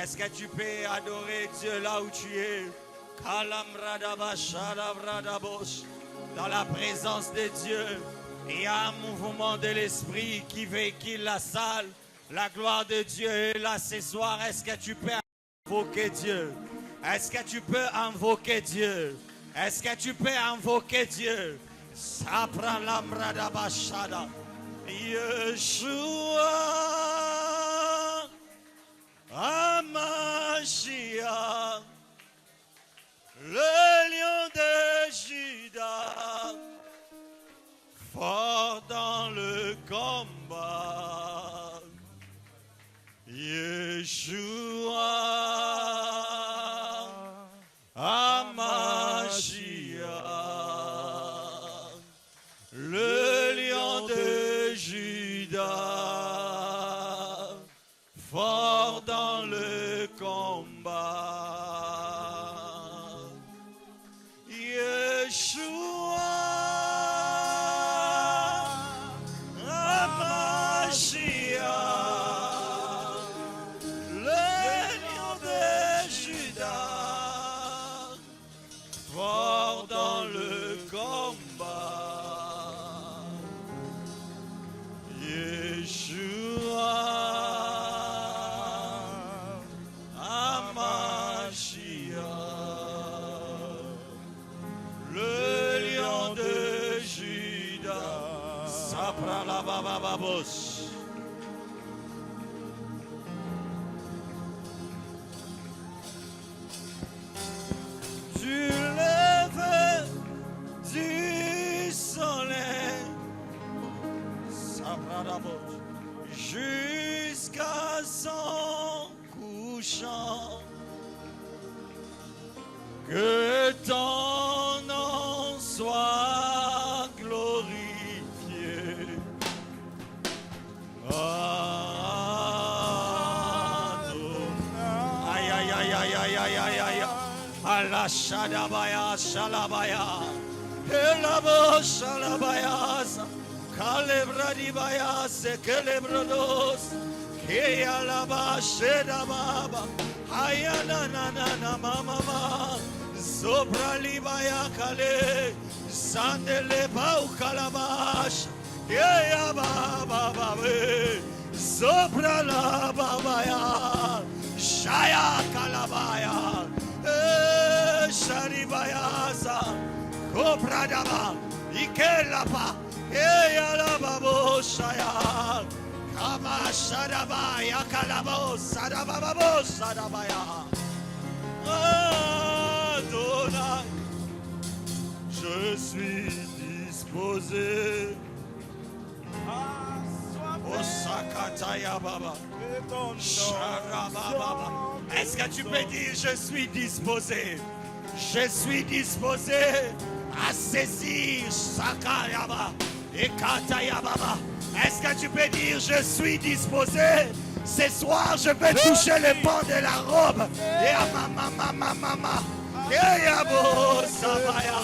Est-ce que tu peux adorer Dieu là où tu es? Dans la présence de Dieu, il y a un mouvement de l'esprit qui véhicule la salle. La gloire de Dieu est là ce soir. Est-ce que tu peux invoquer Dieu? Est-ce que tu peux invoquer Dieu? Est-ce que tu peux invoquer Dieu? Sapra lamrada bashada. Yeshua Hamashiach, le lion de Juda, fort dans le combat. Yeshua Hamashiach, le lion de Juda, fort dans le combat. Yeshua Hamashiach, le lion de Juda, fort dans le combat. Yeshua Hamashiach, le lion de Juda. Sapra la bababos. Du lever du soleil, sapra la babos, jusqu'à son couchant, que ton nom soit glorifié. Aïe, aïe, aïe, aïe, aïe, aïe, aïe, aïe. Allah Shadabaya, Shalabaya, Elabo Shalabaya, Kalebradibaya, Sekelebrados, Kealaba Shedababa, Hayanana Mama, Zobra Libaya Kale, Sandele Pau Kalabash, Keababa, Zobra la Babaya, Shaya Kalabaya. Sharibayasa, Kopradaba, Ikelapa, Eyalababo Shaya, Kama Shadabaya, Kalabo, Sadababo, Sadabaya. Adonai, je suis disposé. Osakataya Baba, Sharababa. Est-ce que tu peux dire je suis disposé? Je suis disposé à saisir Sakayaba et Katayababa. Est-ce que tu peux dire je suis disposé? Ce soir je vais toucher le pan de la robe. Et à mama. Et à Sabaya.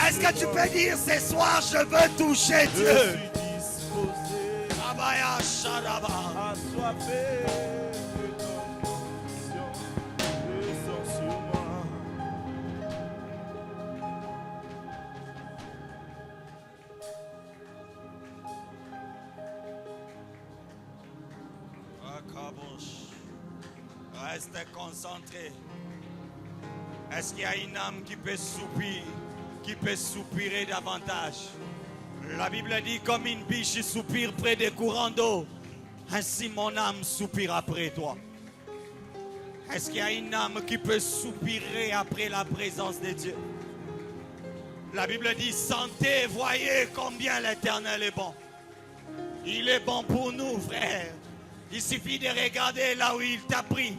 Est-ce que tu peux dire ce soir je veux toucher Dieu? Abaya Shadaba. Reste concentré. Est-ce qu'il y a une âme qui peut soupirer davantage? La Bible dit comme une biche soupire près des courants d'eau, ainsi mon âme soupire après toi. Est-ce qu'il y a une âme qui peut soupirer après la présence de Dieu? La Bible dit sentez, voyez combien l'Éternel est bon. Il est bon pour nous, frères. Il suffit de regarder là où il t'a pris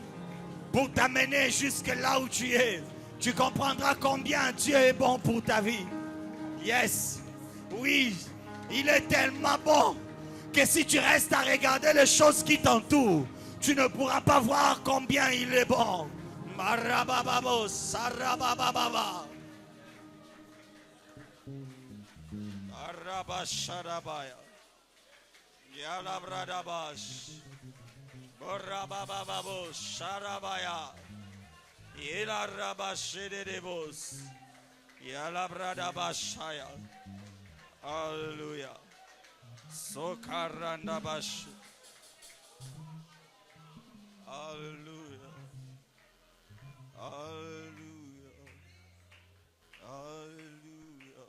pour t'amener jusque là où tu es. Tu comprendras combien Dieu est bon pour ta vie. Yes. Oui, il est tellement bon que si tu restes à regarder les choses qui t'entourent, tu ne pourras pas voir combien il est bon. Marabababo, sarabababa. Arabasharabaya. Yalabradabash. Rabababo, Sharabaya. Yela Rabashede Debos. Yala Bradabashaya. Hallelujah. Sokarandabash. Hallelujah. Hallelujah. Hallelujah.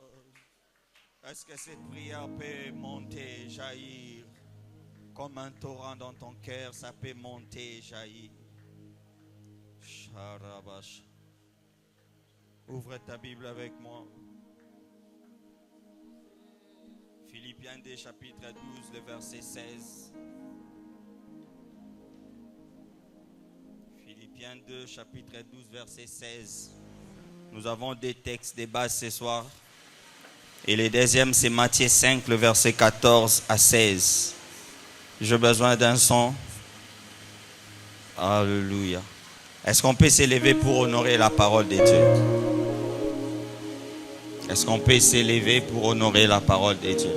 Est-ce que cette prière peut monter, jaillir comme un torrent dans ton cœur? Ça peut monter, jaillir. Sharabash. Ouvre ta Bible avec moi. Philippiens 2, chapitre 12, le verset 16. Philippiens 2, chapitre 12, verset 16. Nous avons deux textes de base ce soir. Et le deuxième, c'est Matthieu 5, le verset 14 à 16. J'ai besoin d'un son. Alléluia. Est-ce qu'on peut s'élever pour honorer la parole de Dieu? Est-ce qu'on peut s'élever pour honorer la parole de Dieu?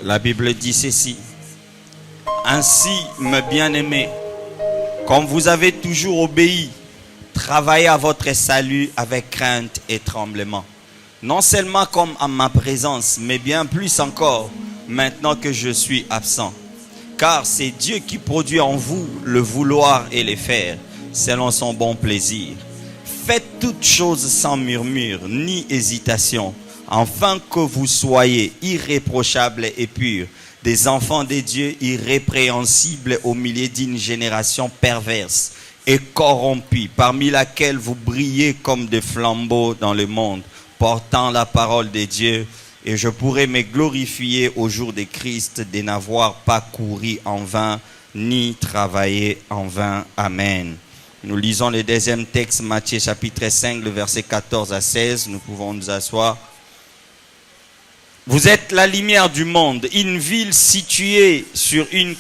La Bible dit ceci. Ainsi, mes bien-aimés, comme vous avez toujours obéi, travaillez à votre salut avec crainte et tremblement. Non seulement comme en ma présence, mais bien plus encore maintenant que je suis absent. Car c'est Dieu qui produit en vous le vouloir et le faire, selon son bon plaisir. Faites toutes choses sans murmure ni hésitation, afin que vous soyez irréprochables et purs, des enfants de Dieu irrépréhensibles au milieu d'une génération perverse et corrompue, parmi laquelle vous brillez comme des flambeaux dans le monde, portant la parole de Dieu. Et je pourrai me glorifier au jour de Christ de n'avoir pas couru en vain, ni travaillé en vain. Amen. Nous lisons le deuxième texte, Matthieu chapitre 5, le verset 14 à 16. Nous pouvons nous asseoir. Vous êtes la lumière du monde. Une ville située sur une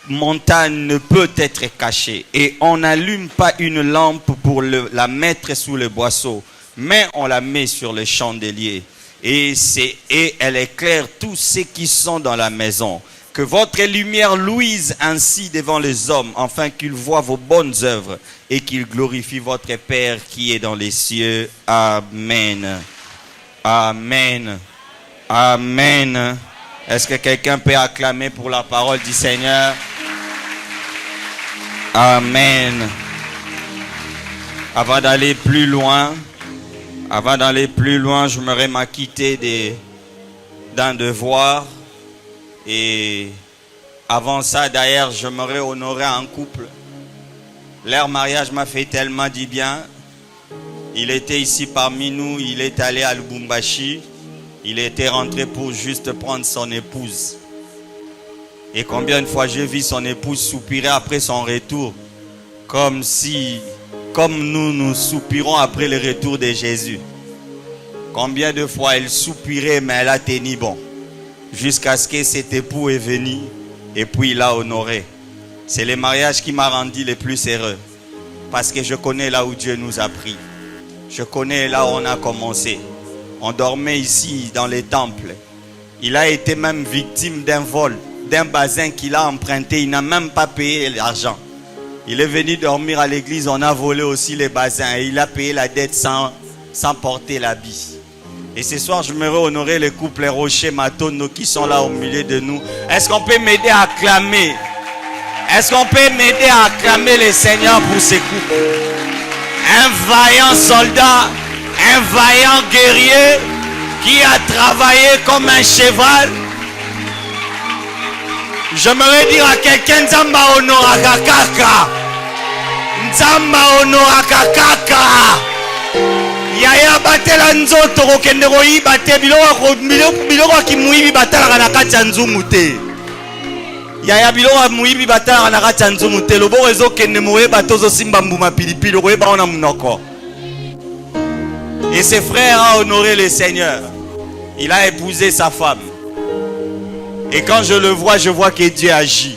montagne ne peut être cachée. Et on n'allume pas une lampe pour la mettre sous le boisseau, mais on la met sur le chandelier. Et elle éclaire tous ceux qui sont dans la maison. Que votre lumière luise ainsi devant les hommes, afin qu'ils voient vos bonnes œuvres et qu'ils glorifient votre Père qui est dans les cieux. Amen. Amen. Amen. Est-ce que quelqu'un peut acclamer pour la parole du Seigneur? Amen. Avant d'aller plus loin, je m'aurais m'acquitté d'un devoir. Et avant ça, d'ailleurs, je m'aurais honoré un couple. Leur mariage m'a fait tellement du bien. Il était ici parmi nous, il est allé à Lubumbashi. Il était rentré pour juste prendre son épouse. Et combien de fois j'ai vu son épouse soupirer après son retour, comme nous soupirons après le retour de Jésus. Combien de fois elle soupirait, mais elle a tenu bon. Jusqu'à ce que cet époux est venu et puis il l'a honoré. C'est le mariage qui m'a rendu le plus heureux. Parce que je connais là où Dieu nous a pris. Je connais là où on a commencé. On dormait ici dans les temples. Il a été même victime d'un vol, d'un bazin qu'il a emprunté. Il n'a même pas payé l'argent. Il est venu dormir à l'église. On a volé aussi les bazins. Et il a payé la dette sans porter l'habit. Et ce soir, je me honorer les couples Rocher Matono qui sont là au milieu de nous. Est-ce qu'on peut m'aider à acclamer? Est-ce qu'on peut m'aider à acclamer le Seigneur pour ces couples? Un vaillant soldat, un vaillant guerrier qui a travaillé comme un cheval. J'aimerais dire à quelqu'un, Nzamba honoraka kaka. Nzamba honoraka kaka. Yaya batela nzoto kokende koyiba te biloko kimuyibi batalaka na kati ya nzungu te. Yaya biloko muyibi batalaka na kati ya nzungu te. Loboko ezokende moyeba tozosimba mbuma pilipili koyeba ona munoko. Et ses frères ont honoré le Seigneur. Il a épousé sa femme. Et quand je le vois, je vois que Dieu agit.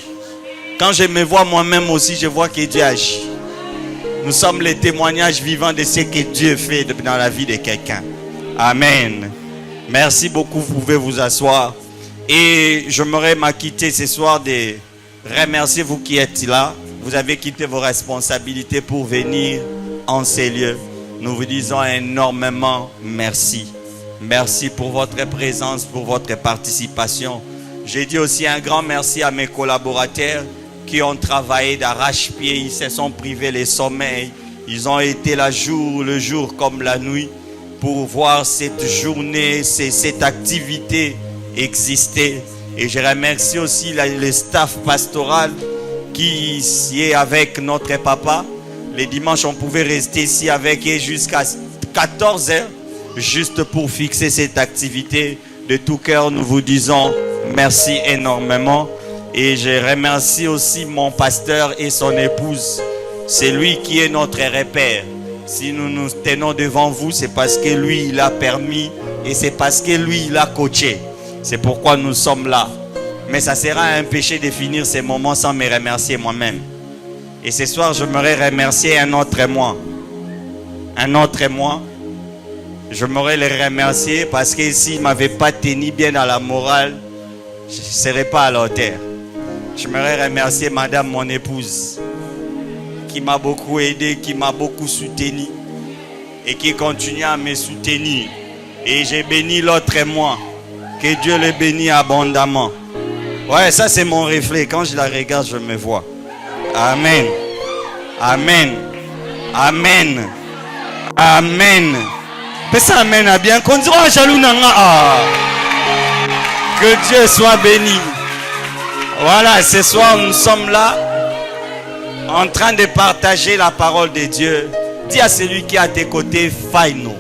Quand je me vois moi-même aussi, je vois que Dieu agit. Nous sommes les témoignages vivants de ce que Dieu fait dans la vie de quelqu'un. Amen. Merci beaucoup, vous pouvez vous asseoir. Et je m'aurais m'acquitté ce soir remercier vous qui êtes là. Vous avez quitté vos responsabilités pour venir en ces lieux. Nous vous disons énormément merci. Merci pour votre présence, pour votre participation. J'ai dit aussi un grand merci à mes collaborateurs qui ont travaillé d'arrache-pied. Ils se sont privés les sommeils. Ils ont été là le jour comme la nuit pour voir cette journée, cette activité exister. Et je remercie aussi le staff pastoral qui est avec notre papa. Les dimanches, on pouvait rester ici avec eux jusqu'à 14 heures, juste pour fixer cette activité. De tout cœur, nous vous disons merci énormément. Et je remercie aussi mon pasteur et son épouse. C'est lui qui est notre repère. Si nous nous tenons devant vous, c'est parce que lui, il a permis et c'est parce que lui, il a coaché. C'est pourquoi nous sommes là. Mais ça sera un péché de finir ces moments sans me remercier moi-même. Et ce soir, je m'aurais remercié un autre moi. Un autre moi. Je m'aurais le remercié parce que s'il ne m'avait pas tenu bien dans la morale, je ne serais pas à la hauteur. Je m'aurais remercié madame, mon épouse, qui m'a beaucoup aidé, qui m'a beaucoup soutenu et qui continue à me soutenir. Et j'ai béni l'autre moi. Que Dieu le bénisse abondamment. Ouais, ça c'est mon reflet. Quand je la regarde, je me vois. Amen. Amen. Amen. Amen. Ça amen à bien. Que Dieu soit béni. Voilà, ce soir nous sommes là en train de partager la parole de Dieu. Dis à celui qui est à tes côtés, Faino.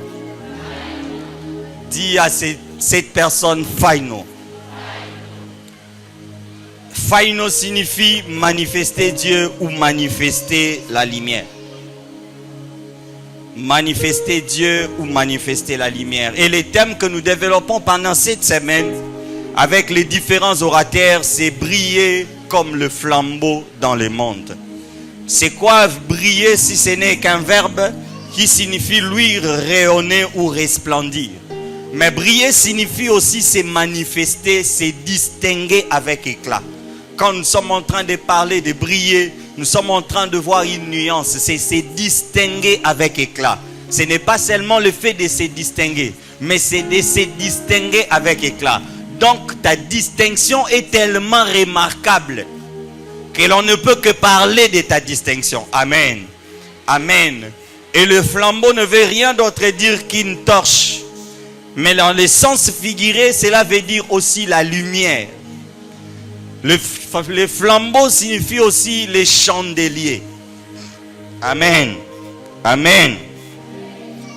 Dis à cette personne, Faino. Faino signifie manifester Dieu ou manifester la lumière. Manifester Dieu ou manifester la lumière. Et les thèmes que nous développons pendant cette semaine avec les différents orateurs, c'est briller comme le flambeau dans le monde. C'est quoi briller si ce n'est qu'un verbe qui signifie luire, rayonner ou resplendir. Mais briller signifie aussi se manifester, se distinguer avec éclat. Quand nous sommes en train de parler de briller, nous sommes en train de voir une nuance. C'est se distinguer avec éclat. Ce n'est pas seulement le fait de se distinguer, mais c'est de se distinguer avec éclat. Donc ta distinction est tellement remarquable que l'on ne peut que parler de ta distinction. Amen. Amen. Et le flambeau ne veut rien d'autre dire qu'une torche. Mais dans le sens figuré, cela veut dire aussi la lumière. Le flambeau signifie aussi les chandeliers. Amen. Amen.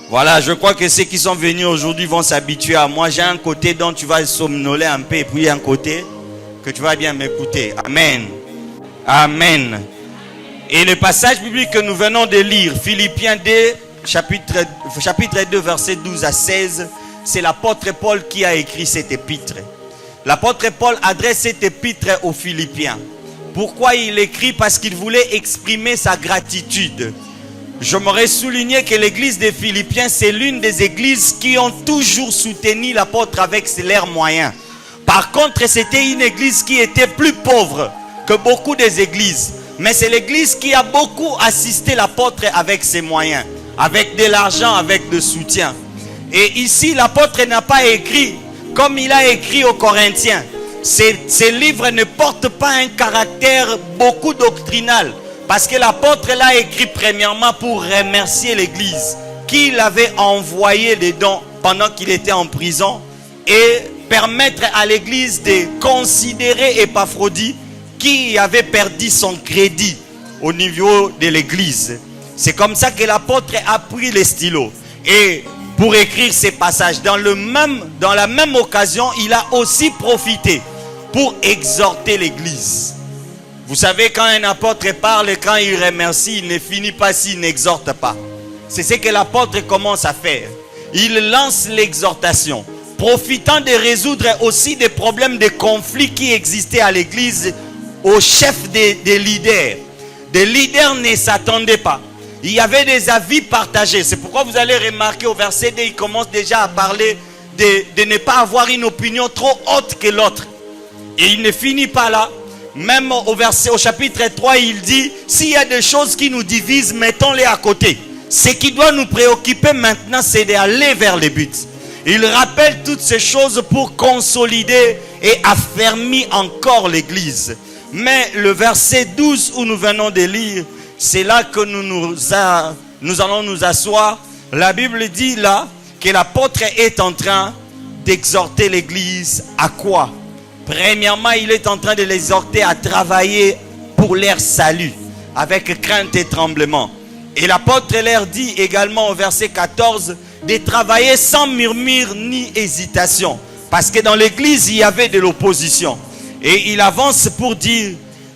Voilà, je crois que ceux qui sont venus aujourd'hui vont s'habituer à moi. J'ai un côté dont tu vas somnoler un peu et puis un côté que tu vas bien m'écouter. Amen. Amen. Et le passage biblique que nous venons de lire, Philippiens 2, chapitre 2, verset 12 à 16, c'est l'apôtre Paul qui a écrit cette épître. L'apôtre Paul adresse cette épître aux Philippiens. Pourquoi il écrit? Parce qu'il voulait exprimer sa gratitude. Je m'aurais souligné que l'église des Philippiens, c'est l'une des églises qui ont toujours soutenu l'apôtre avec leurs moyens. Par contre, c'était une église qui était plus pauvre que beaucoup des églises. Mais c'est l'église qui a beaucoup assisté l'apôtre avec ses moyens, avec de l'argent, avec de soutien. Et ici, l'apôtre n'a pas écrit comme il a écrit aux Corinthiens. Ces livres ne portent pas un caractère beaucoup doctrinal. Parce que l'apôtre l'a écrit premièrement pour remercier l'église qui l'avait envoyé des dons pendant qu'il était en prison et permettre à l'église de considérer Épaphrodite qui avait perdu son crédit au niveau de l'église. C'est comme ça que l'apôtre a pris le stylo et pour écrire ces passages. Dans la même occasion, il a aussi profité pour exhorter l'église. Vous savez, quand un apôtre parle et quand il remercie, il ne finit pas s'il n'exhorte pas. C'est ce que l'apôtre commence à faire. Il lance l'exhortation, profitant de résoudre aussi des problèmes de conflits qui existaient à l'église au chef des leaders. Des leaders ne s'attendaient pas. Il y avait des avis partagés. C'est pourquoi vous allez remarquer au verset 2, il commence déjà à parler de ne pas avoir une opinion trop haute que l'autre. Et il ne finit pas là. Même au chapitre 3, il dit, s'il y a des choses qui nous divisent, mettons-les à côté. Ce qui doit nous préoccuper maintenant, c'est d'aller vers le but. Il rappelle toutes ces choses pour consolider et affermir encore l'Église. Mais le verset 12 où nous venons de lire, c'est là que nous allons nous asseoir. La Bible dit là que l'apôtre est en train d'exhorter l'Église à quoi? Premièrement, il est en train de l'exhorter à travailler pour leur salut, avec crainte et tremblement. Et l'apôtre leur dit également au verset 14 de travailler sans murmure ni hésitation. Parce que dans l'église, il y avait de l'opposition. Et il avance pour dire,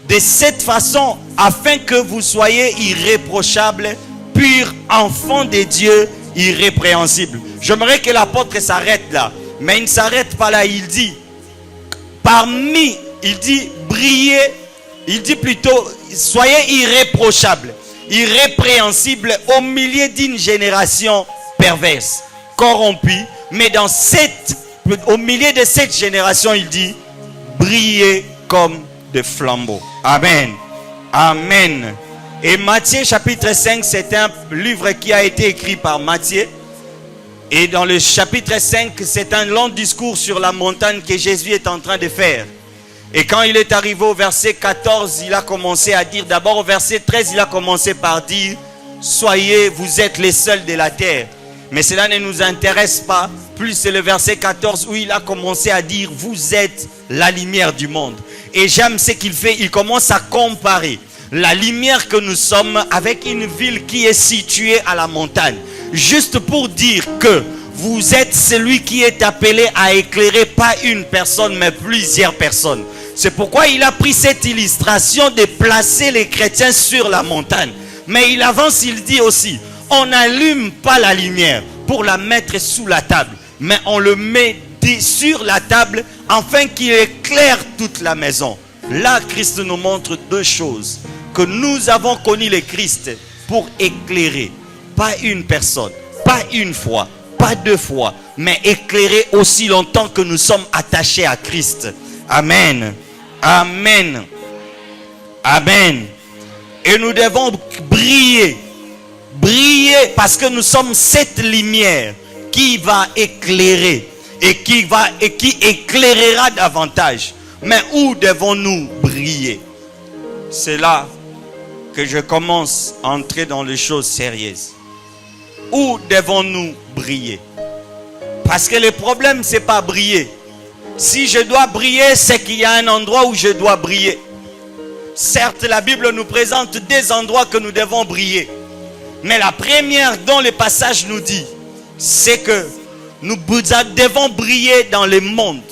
de cette façon, afin que vous soyez irréprochables, purs enfants de Dieu, irrépréhensibles. J'aimerais que l'apôtre s'arrête là. Mais il ne s'arrête pas là, il dit, il dit, brillez, il dit plutôt, soyez irréprochables, irrépréhensibles au milieu d'une génération perverse, corrompue. Mais au milieu de cette génération, il dit, brillez comme des flambeaux. Amen. Amen. Et Matthieu chapitre 5, c'est un livre qui a été écrit par Matthieu. Et dans le chapitre 5, c'est un long discours sur la montagne que Jésus est en train de faire. Et quand il est arrivé au verset 14, il a commencé à dire, d'abord au verset 13, il a commencé par dire, soyez, vous êtes les seuls de la terre. Mais cela ne nous intéresse pas. Plus c'est le verset 14 où il a commencé à dire, vous êtes la lumière du monde. Et j'aime ce qu'il fait, il commence à comparer la lumière que nous sommes avec une ville qui est située à la montagne. Juste pour dire que vous êtes celui qui est appelé à éclairer pas une personne mais plusieurs personnes. C'est pourquoi il a pris cette illustration de placer les chrétiens sur la montagne. Mais il avance, il dit aussi, on n'allume pas la lumière pour la mettre sous la table, mais on le met sur la table afin qu'il éclaire toute la maison. Là, Christ nous montre deux choses. Que nous avons connu le Christ pour éclairer, pas une personne, pas une fois, pas deux fois, mais éclairer aussi longtemps que nous sommes attachés à Christ. Amen. Amen. Amen. Et nous devons briller. Briller parce que nous sommes cette lumière qui va éclairer et qui éclairera davantage. Mais où devons-nous briller? C'est là que je commence à entrer dans les choses sérieuses. Où devons-nous briller? Parce que le problème, c'est pas briller. Si je dois briller, c'est qu'il y a un endroit où je dois briller. Certes, la Bible nous présente des endroits que nous devons briller. Mais la première dont le passage nous dit, c'est que nous devons briller dans le monde.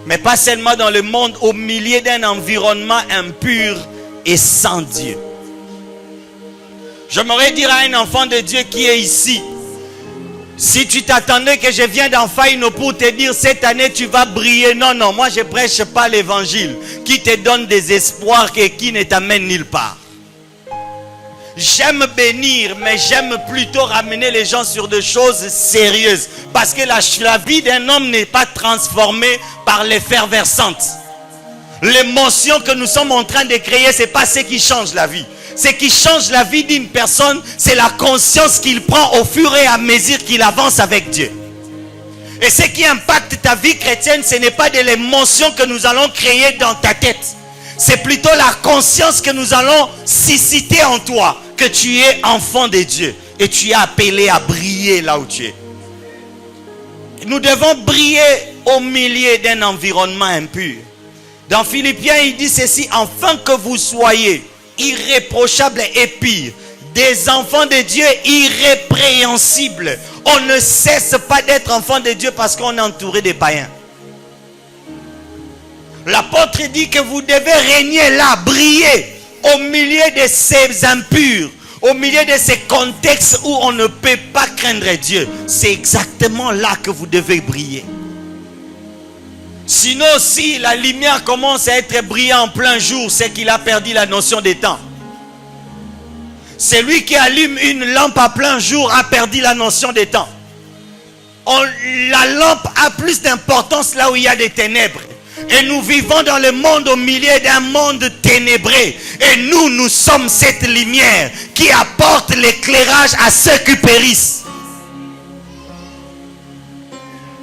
Mais pas seulement dans le monde, au milieu d'un environnement impur et sans Dieu. J'aimerais dire à un enfant de Dieu qui est ici, si tu t'attendais que je vienne d'en Faïno pour te dire cette année tu vas briller, non, non, moi je prêche pas l'évangile qui te donne des espoirs et qui ne t'amène nulle part. J'aime bénir, mais j'aime plutôt ramener les gens sur des choses sérieuses. Parce que la vie d'un homme n'est pas transformée par l'effervescence. L'émotion que nous sommes en train de créer, ce n'est pas ce qui change la vie. Ce qui change la vie d'une personne, c'est la conscience qu'il prend au fur et à mesure qu'il avance avec Dieu. Et ce qui impacte ta vie chrétienne, ce n'est pas de l'émotion que nous allons créer dans ta tête. C'est plutôt la conscience que nous allons susciter en toi, que tu es enfant de Dieu et tu es appelé à briller là où tu es. Nous devons briller au milieu d'un environnement impur. Dans Philippiens, il dit ceci, afin que vous soyez irréprochables et purs, des enfants de Dieu irrépréhensibles. On ne cesse pas d'être enfant de Dieu parce qu'on est entouré des païens. L'apôtre dit que vous devez régner là, briller au milieu de ces impurs, au milieu de ces contextes où on ne peut pas craindre Dieu. C'est exactement là que vous devez briller. Sinon, si la lumière commence à être brillante en plein jour, c'est qu'il a perdu la notion des temps. Celui qui allume une lampe à plein jour a perdu la notion des temps. La lampe a plus d'importance là où il y a des ténèbres. Et nous vivons dans le monde au milieu d'un monde ténébreux. Et nous sommes cette lumière qui apporte l'éclairage à ceux qui périssent.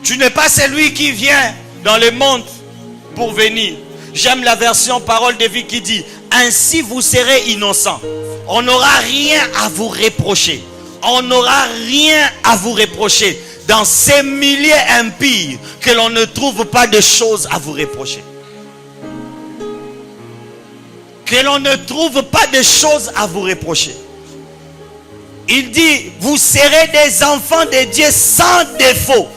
Tu n'es pas celui qui vient dans le monde pour venir. J'aime la version parole de vie qui dit: ainsi vous serez innocents. On n'aura rien à vous reprocher. On n'aura rien à vous reprocher. Dans ces milieux impies, que l'on ne trouve pas de choses à vous reprocher. Que l'on ne trouve pas de choses à vous reprocher. Il dit: vous serez des enfants de Dieu sans défaut,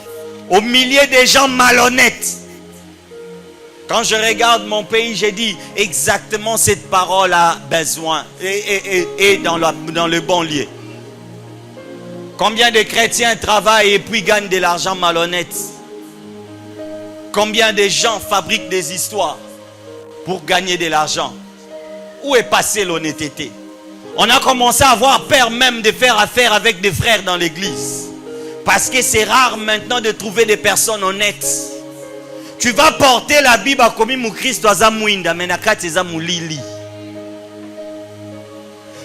au milieu des gens malhonnêtes. Quand je regarde mon pays, j'ai dit exactement cette parole a besoin et dans le bon lieu. Combien de chrétiens travaillent et puis gagnent de l'argent malhonnête? Combien de gens fabriquent des histoires pour gagner de l'argent? Où est passée l'honnêteté? On a commencé à avoir peur même de faire affaire avec des frères dans l'église. Parce que c'est rare maintenant de trouver des personnes honnêtes. Tu vas porter la Bible comme mon Christ azamouinda menakati zamulili.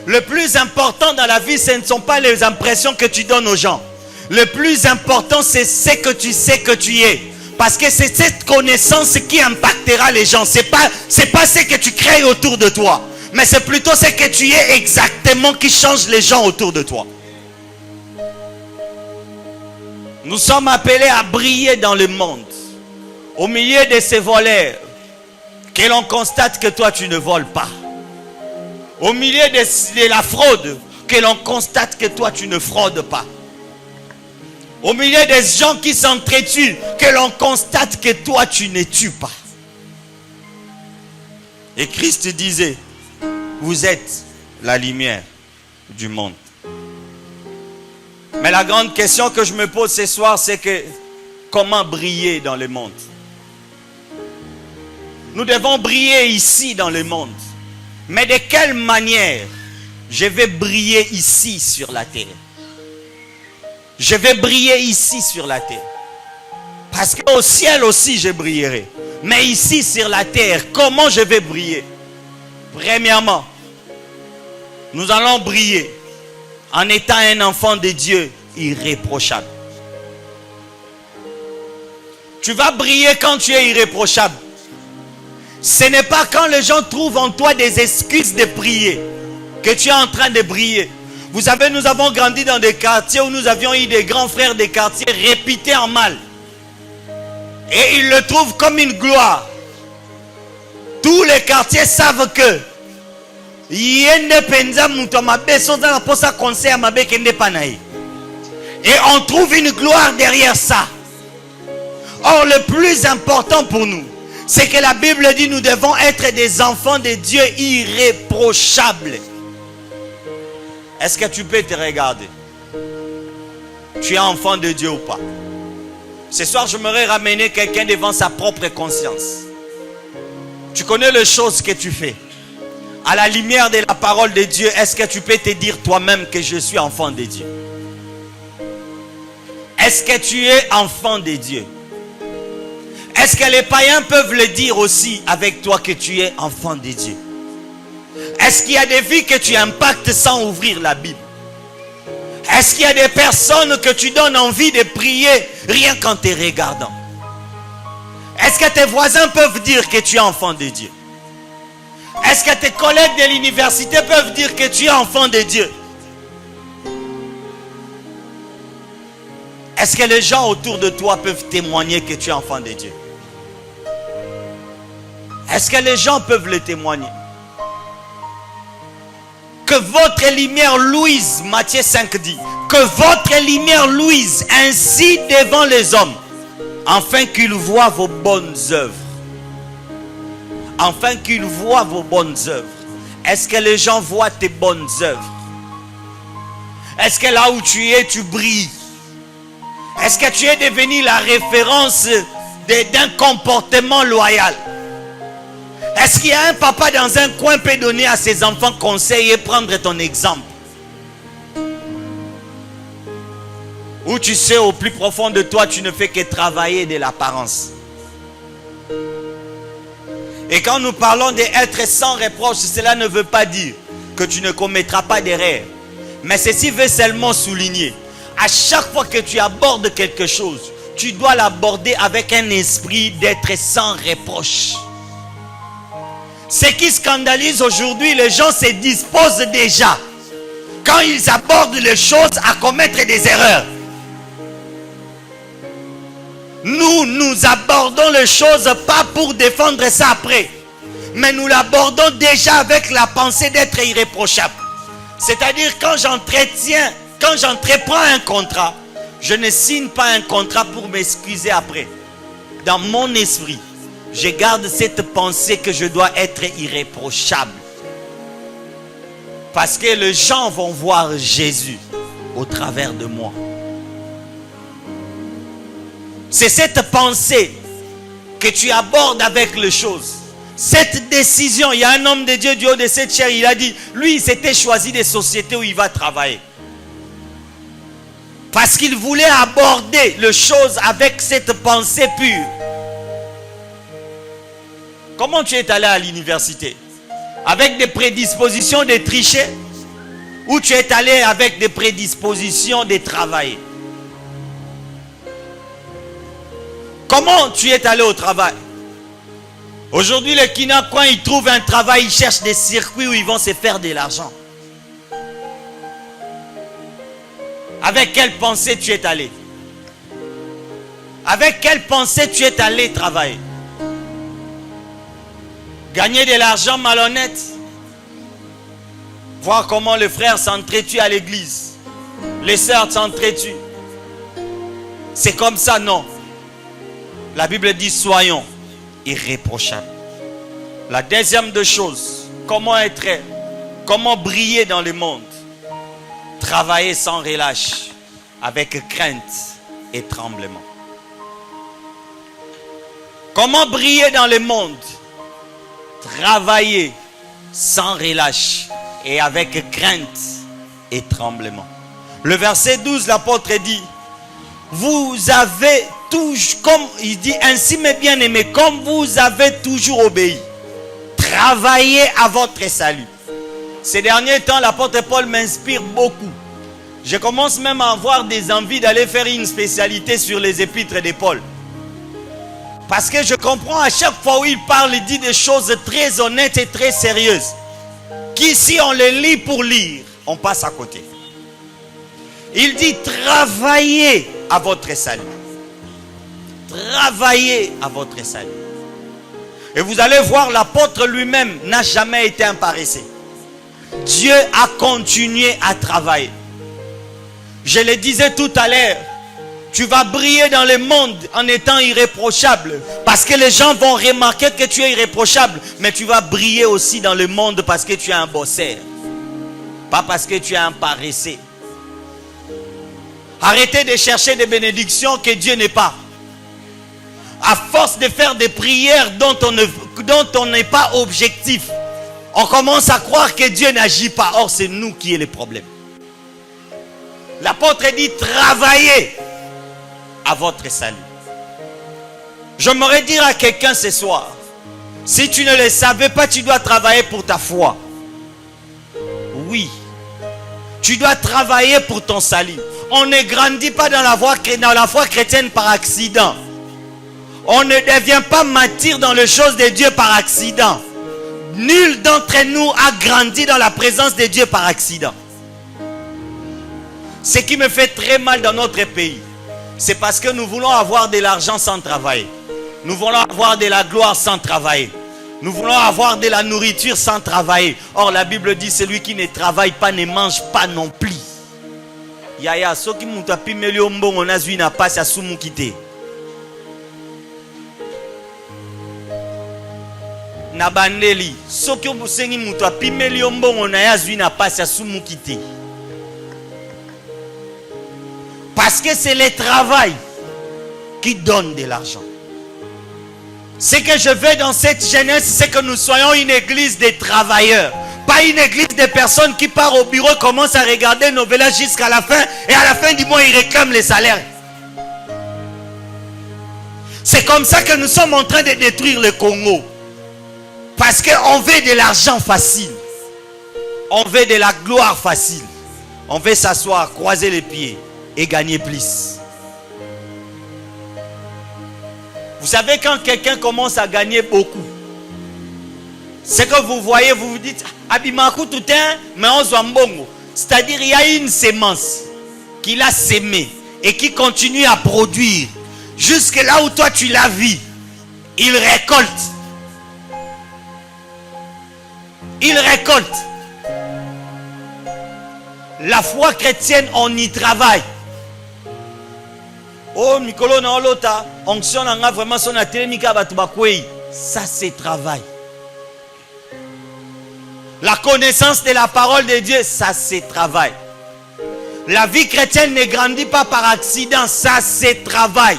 Le plus important dans la vie, ce ne sont pas les impressions que tu donnes aux gens. Le plus important, c'est ce que tu sais que tu es. Parce que c'est cette connaissance qui impactera les gens. C'est pas ce que tu crées autour de toi. Mais c'est plutôt ce que tu es exactement qui change les gens autour de toi. Nous sommes appelés à briller dans le monde. Au milieu de ces voleurs, que l'on constate que toi tu ne voles pas. Au milieu de la fraude, que l'on constate que toi tu ne fraudes pas. Au milieu des gens qui s'entretuent, que l'on constate que toi tu ne tues pas. Et Christ disait: vous êtes la lumière du monde. Mais la grande question que je me pose ce soir, c'est que comment briller dans le monde? Nous devons briller ici dans le monde. Mais de quelle manière je vais briller ici sur la terre? Je vais briller ici sur la terre. Parce qu'au ciel aussi je brillerai. Mais ici sur la terre, comment je vais briller? Premièrement, nous allons briller en étant un enfant de Dieu irréprochable. Tu vas briller quand tu es irréprochable. Ce n'est pas quand les gens trouvent en toi des excuses de prier que tu es en train de briller. Vous savez, nous avons grandi dans des quartiers où nous avions eu des grands frères des quartiers réputés en mal. Et ils le trouvent comme une gloire. Tous les quartiers savent que et on trouve une gloire derrière ça. Or, le plus important pour nous, c'est que la Bible dit nous devons être des enfants de Dieu irréprochables. Est-ce que tu peux te regarder? Tu es enfant de Dieu ou pas? Ce soir, je m'aurais ramené quelqu'un devant sa propre conscience. Tu connais les choses que tu fais. À la lumière de la parole de Dieu, est-ce que tu peux te dire toi-même que je suis enfant de Dieu? Est-ce que tu es enfant de Dieu? Est-ce que les païens peuvent le dire aussi avec toi que tu es enfant de Dieu? Est-ce qu'il y a des vies que tu impactes sans ouvrir la Bible? Est-ce qu'il y a des personnes que tu donnes envie de prier rien qu'en te regardant? Est-ce que tes voisins peuvent dire que tu es enfant de Dieu? Est-ce que tes collègues de l'université peuvent dire que tu es enfant de Dieu? Est-ce que les gens autour de toi peuvent témoigner que tu es enfant de Dieu? Est-ce que les gens peuvent le témoigner? Que votre lumière luise, Matthieu 5 dit, que votre lumière luise ainsi devant les hommes, afin qu'ils voient vos bonnes œuvres. Afin qu'ils voient vos bonnes œuvres. Est-ce que les gens voient tes bonnes œuvres? Est-ce que là où tu es, tu brilles? Est-ce que tu es devenu la référence d'un comportement loyal? Est-ce qu'il y a un papa dans un coin qui peut donner à ses enfants conseil et prendre ton exemple? Ou tu sais au plus profond de toi, tu ne fais que travailler de l'apparence. Et quand nous parlons d'être sans reproche, cela ne veut pas dire que tu ne commettras pas d'erreur. Mais ceci veut seulement souligner, à chaque fois que tu abordes quelque chose, tu dois l'aborder avec un esprit d'être sans reproche. Ce qui scandalise aujourd'hui, les gens se disposent déjà, quand ils abordent les choses, à commettre des erreurs. Nous abordons les choses pas pour défendre ça après, mais nous l'abordons déjà avec la pensée d'être irréprochable. C'est-à-dire quand j'entreprends un contrat, je ne signe pas un contrat pour m'excuser après. Dans mon esprit, je garde cette pensée que je dois être irréprochable. Parce que les gens vont voir Jésus au travers de moi. C'est cette pensée que tu abordes avec les choses. Cette décision, il y a un homme de Dieu du haut de cette chair, il a dit, lui il s'était choisi des sociétés où il va travailler. Parce qu'il voulait aborder les choses avec cette pensée pure. Comment tu es allé à l'université? Avec des prédispositions de tricher? Ou tu es allé avec des prédispositions de travailler? Comment tu es allé au travail? Aujourd'hui, les Kina, quand ils trouvent un travail, ils cherchent des circuits où ils vont se faire de l'argent. Avec quelle pensée tu es allé? Avec quelle pensée tu es allé travailler? Gagner de l'argent malhonnête? Voir comment les frères s'entretuent à l'église, les sœurs s'entretuent. C'est comme ça, non. La Bible dit soyons irréprochables. La deuxième des choses, comment briller dans le monde? Travailler sans relâche, avec crainte et tremblement. Comment briller dans le monde? Travailler sans relâche et avec crainte et tremblement. Le verset 12, l'apôtre dit, vous avez toujours, comme il dit, ainsi mes bien-aimés, comme vous avez toujours obéi, travaillez à votre salut. Ces derniers temps, l'apôtre Paul m'inspire beaucoup. Je commence même à avoir des envies d'aller faire une spécialité sur les épîtres de Paul. Parce que je comprends à chaque fois où il parle, il dit des choses très honnêtes et très sérieuses. Qui si on les lit pour lire, on passe à côté. Il dit travaillez à votre salut. Travaillez à votre salut. Et vous allez voir, l'apôtre lui-même n'a jamais été un paresseux. Dieu a continué à travailler. Je le disais tout à l'heure, tu vas briller dans le monde en étant irréprochable. Parce que les gens vont remarquer que tu es irréprochable. Mais tu vas briller aussi dans le monde parce que tu es un bosseur. Pas parce que tu es un paresseux. Arrêtez de chercher des bénédictions que Dieu n'est pas. À force de faire des prières dont on n'est pas objectif, on commence à croire que Dieu n'agit pas. Or, c'est nous qui est le problème. L'apôtre dit travaillez à votre salut. J'aimerais dire à quelqu'un ce soir, si tu ne le savais pas, tu dois travailler pour ta foi. Oui, tu dois travailler pour ton salut. On ne grandit pas dans la foi chrétienne par accident. On ne devient pas martyr dans les choses de Dieu par accident. Nul d'entre nous a grandi dans la présence de Dieu par accident. Ce qui me fait très mal dans notre pays, c'est parce que nous voulons avoir de l'argent sans travailler. Nous voulons avoir de la gloire sans travailler. Nous voulons avoir de la nourriture sans travailler. Or la Bible dit, celui qui ne travaille pas ne mange pas non plus. Yaya, ceux qui m'ont tapé meliombo, on a vu n'a pas sa soumou quitté. Nabandeli, ceux qui m'ont tapé meliombo, on a vu n'a pas sa soumou quitté. Parce que c'est le travail qui donne de l'argent. Ce que je veux dans cette jeunesse, c'est que nous soyons une église de travailleurs. Pas une église de personnes qui partent au bureau, commencent à regarder nos villages jusqu'à la fin. Et à la fin du mois, ils réclament les salaires. C'est comme ça que nous sommes en train de détruire le Congo. Parce qu'on veut de l'argent facile. On veut de la gloire facile. On veut s'asseoir, croiser les pieds et gagner plus. Vous savez, quand quelqu'un commence à gagner beaucoup, c'est que vous voyez, vous vous dites, Abimakou tout un, mais on se mbongo. C'est-à-dire, il y a une sémence qu'il a sémée et qui continue à produire jusque là où toi tu l'as vu. Il récolte. Il récolte. La foi chrétienne, on y travaille. Oh, Mikolo na olota, onction nga vraiment son atelemika batu bakwei. Ça c'est travail. La connaissance de la parole de Dieu, ça c'est travail. La vie chrétienne ne grandit pas par accident, ça c'est travail.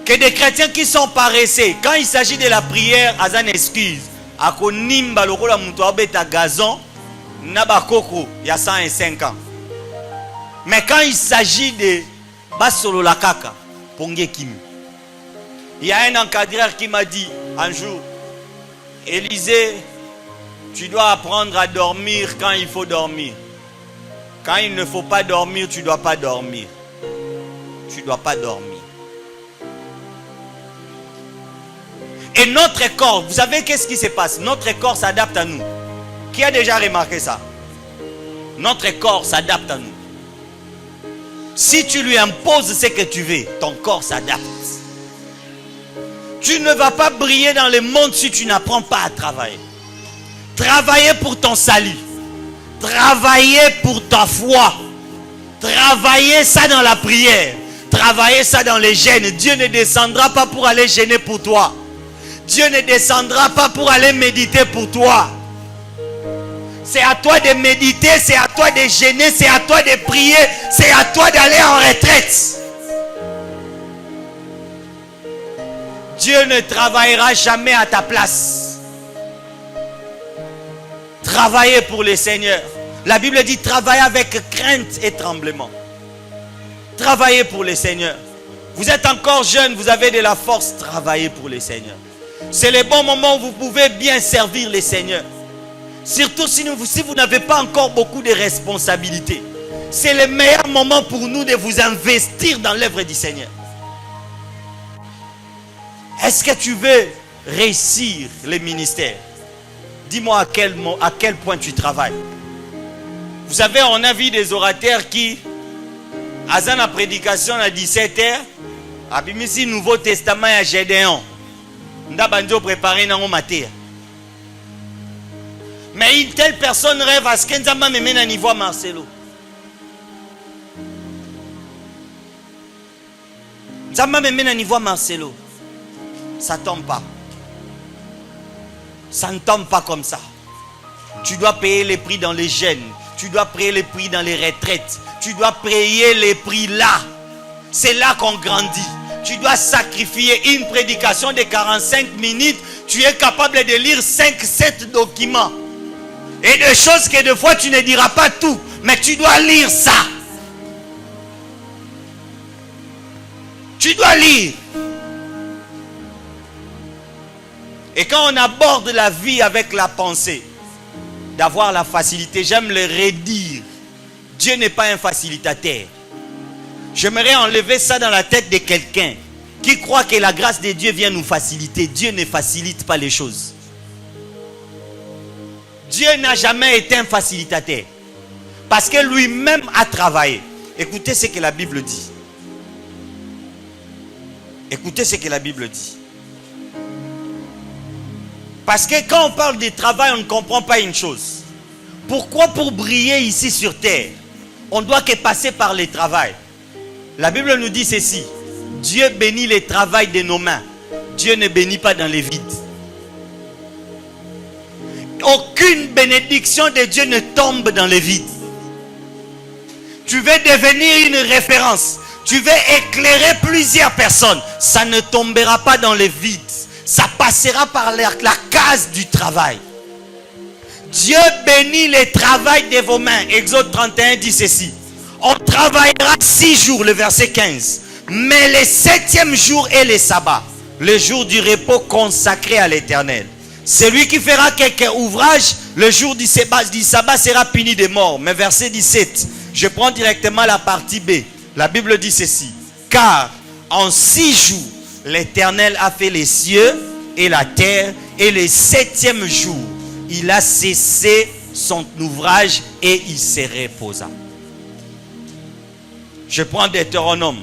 Que des chrétiens qui sont paresseux, quand il s'agit de la prière, à une excuse, à konimba lokola muto abeta gazon, nabakoko, il y a 105 ans. Mais quand il s'agit de basolo la kaka, ponge kimi. Il y a un encadreur qui m'a dit un jour, Élisée, tu dois apprendre à dormir quand il faut dormir. Quand il ne faut pas dormir, tu ne dois pas dormir. Tu ne dois pas dormir. Et notre corps, vous savez qu'est-ce qui se passe? Notre corps s'adapte à nous. Qui a déjà remarqué ça? Notre corps s'adapte à nous. Si tu lui imposes ce que tu veux, ton corps s'adapte. Tu ne vas pas briller dans le monde si tu n'apprends pas à travailler. Travailler pour ton salut. Travailler pour ta foi. Travailler ça dans la prière. Travailler ça dans les jeûnes. Dieu ne descendra pas pour aller jeûner pour toi. Dieu ne descendra pas pour aller méditer pour toi. C'est à toi de méditer, c'est à toi de jeûner, c'est à toi de prier, c'est à toi d'aller en retraite. Dieu ne travaillera jamais à ta place. Travaillez pour le Seigneur. La Bible dit travaillez avec crainte et tremblement. Travaillez pour le Seigneur. Vous êtes encore jeune, vous avez de la force, travaillez pour le Seigneur. C'est le bon moment où vous pouvez bien servir le Seigneur. Surtout si vous n'avez pas encore beaucoup de responsabilités. C'est le meilleur moment pour nous de vous investir dans l'œuvre du Seigneur. Est-ce que tu veux réussir le ministère? Dis-moi à quel point tu travailles. Vous savez, on a vu des orateurs qui, à la prédication à 17h, à Bimisi Nouveau Testament à Gédéon, Ndabanjo préparé dans mon matière. Mais une telle personne rêve à ce qu'elle me mène à niveau Marcelo. Zamba me mène à niveau Marcelo. Ça ne tombe pas. Ça ne tombe pas comme ça. Tu dois payer les prix dans les jeûnes. Tu dois payer les prix dans les retraites. Tu dois payer les prix là. C'est là qu'on grandit. Tu dois sacrifier une prédication de 45 minutes. Tu es capable de lire 5-7 documents. Et des choses que des fois tu ne diras pas tout. Mais tu dois lire ça. Tu dois lire. Et quand on aborde la vie avec la pensée d'avoir la facilité, j'aime le redire. Dieu n'est pas un facilitateur. J'aimerais enlever ça dans la tête de quelqu'un qui croit que la grâce de Dieu vient nous faciliter. Dieu ne facilite pas les choses. Dieu n'a jamais été un facilitateur. Parce que lui-même a travaillé. Écoutez ce que la Bible dit. Écoutez ce que la Bible dit. Parce que quand on parle de travail, on ne comprend pas une chose. Pourquoi pour briller ici sur terre, on doit que passer par le travail? La Bible nous dit ceci. Dieu bénit le travail de nos mains. Dieu ne bénit pas dans les vides. Aucune bénédiction de Dieu ne tombe dans les vides. Tu veux devenir une référence. Tu veux éclairer plusieurs personnes. Ça ne tombera pas dans les vides. Ça passera par la case du travail. Dieu bénit le travail de vos mains. Exode 31 dit ceci. On travaillera 6 jours, le verset 15. Mais le 7e jour est le sabbat. le jour du repos consacré à l'Éternel. Celui qui fera quelque ouvrage, le jour du sabbat sera puni de mort. Mais verset 17, je prends directement la partie B. La Bible dit ceci. Car en 6 jours, l'Éternel a fait les cieux et la terre, et le 7e jour, il a cessé son ouvrage et il se reposa. Je prends Deutéronome.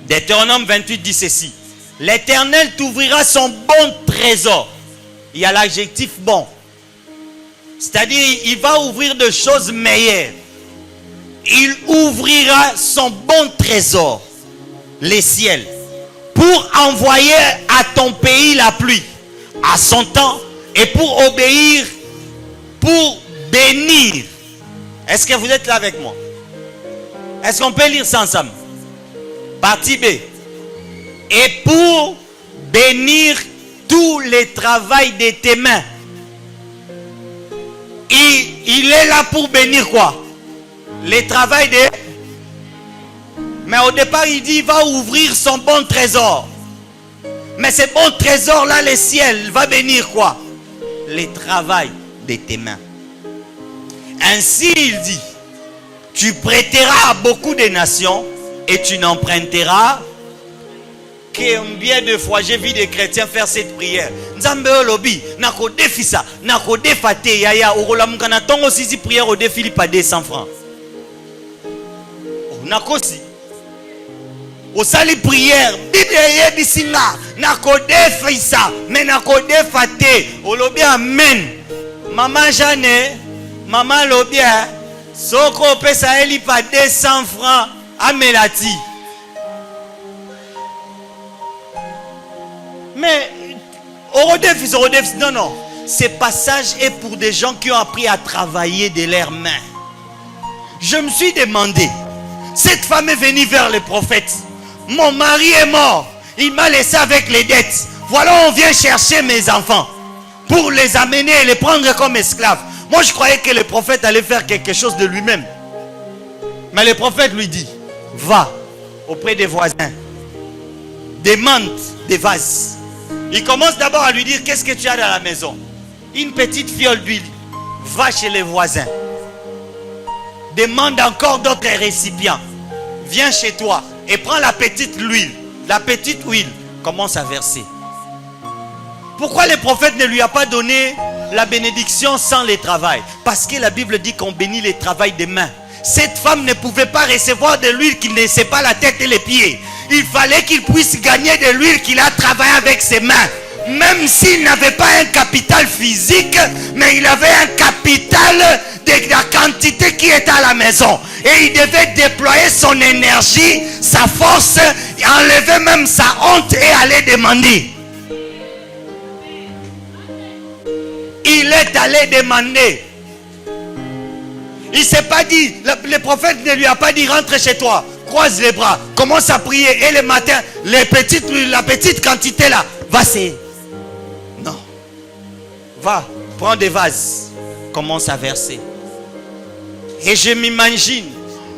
Deutéronome 28 dit ceci. L'Éternel t'ouvrira son bon trésor. Il y a l'adjectif bon. C'est-à-dire, il va ouvrir de choses meilleures. Il ouvrira son bon trésor, les ciels, pour envoyer à ton pays la pluie, à son temps, et pour obéir, pour bénir. Est-ce que vous êtes là avec moi? Est-ce qu'on peut lire ça ensemble? Partie B. Et pour bénir tout le travail de tes mains. Il est là pour bénir quoi? Le travail de... Mais au départ, il dit, il va ouvrir son bon trésor. Mais ce bon trésor-là, le ciel, va bénir quoi? Le travail de tes mains. Ainsi, il dit, tu prêteras à beaucoup de nations et tu n'emprunteras. Combien de fois j'ai vu des chrétiens faire cette prière? Nzambe olobi, nako defisa, nako defate yaya, orola mukana tongo sisi prière au défi pas 200 francs. Nako si. Au sali prière, Bible yebisinga, nako defisa, mais nako defate, olobi amen. Maman Jeanne, maman lobi, soko pesa eli pas 200 francs, amelati. Mais, non, non. Ce passage est pour des gens qui ont appris à travailler de leurs mains. Je me suis demandé, cette femme est venue vers le prophète. Mon mari est mort. Il m'a laissé avec les dettes. Voilà, on vient chercher mes enfants pour les amener et les prendre comme esclaves. Moi, je croyais que le prophète allait faire quelque chose de lui-même. Mais le prophète lui dit, va auprès des voisins. Demande des vases. Il commence d'abord à lui dire, qu'est-ce que tu as dans la maison? Une petite fiole d'huile. Va chez les voisins. Demande encore d'autres récipients. Viens chez toi et prends la petite huile. La petite huile. Commence à verser. Pourquoi le prophète ne lui a pas donné la bénédiction sans le travail? Parce que la Bible dit qu'on bénit le travail des mains. Cette femme ne pouvait pas recevoir de l'huile qui ne laissait pas la tête et les pieds. Il fallait qu'il puisse gagner de l'huile qu'il a travaillé avec ses mains. Même s'il n'avait pas un capital physique, mais il avait un capital de la quantité qui était à la maison. Et il devait déployer son énergie, sa force, enlever même sa honte et aller demander. Il est allé demander. Il ne s'est pas dit, le prophète ne lui a pas dit rentre chez toi, croise les bras, commence à prier et le matin, la petite quantité là, va c'est. Non. Va, prends des vases, commence à verser. Et je m'imagine,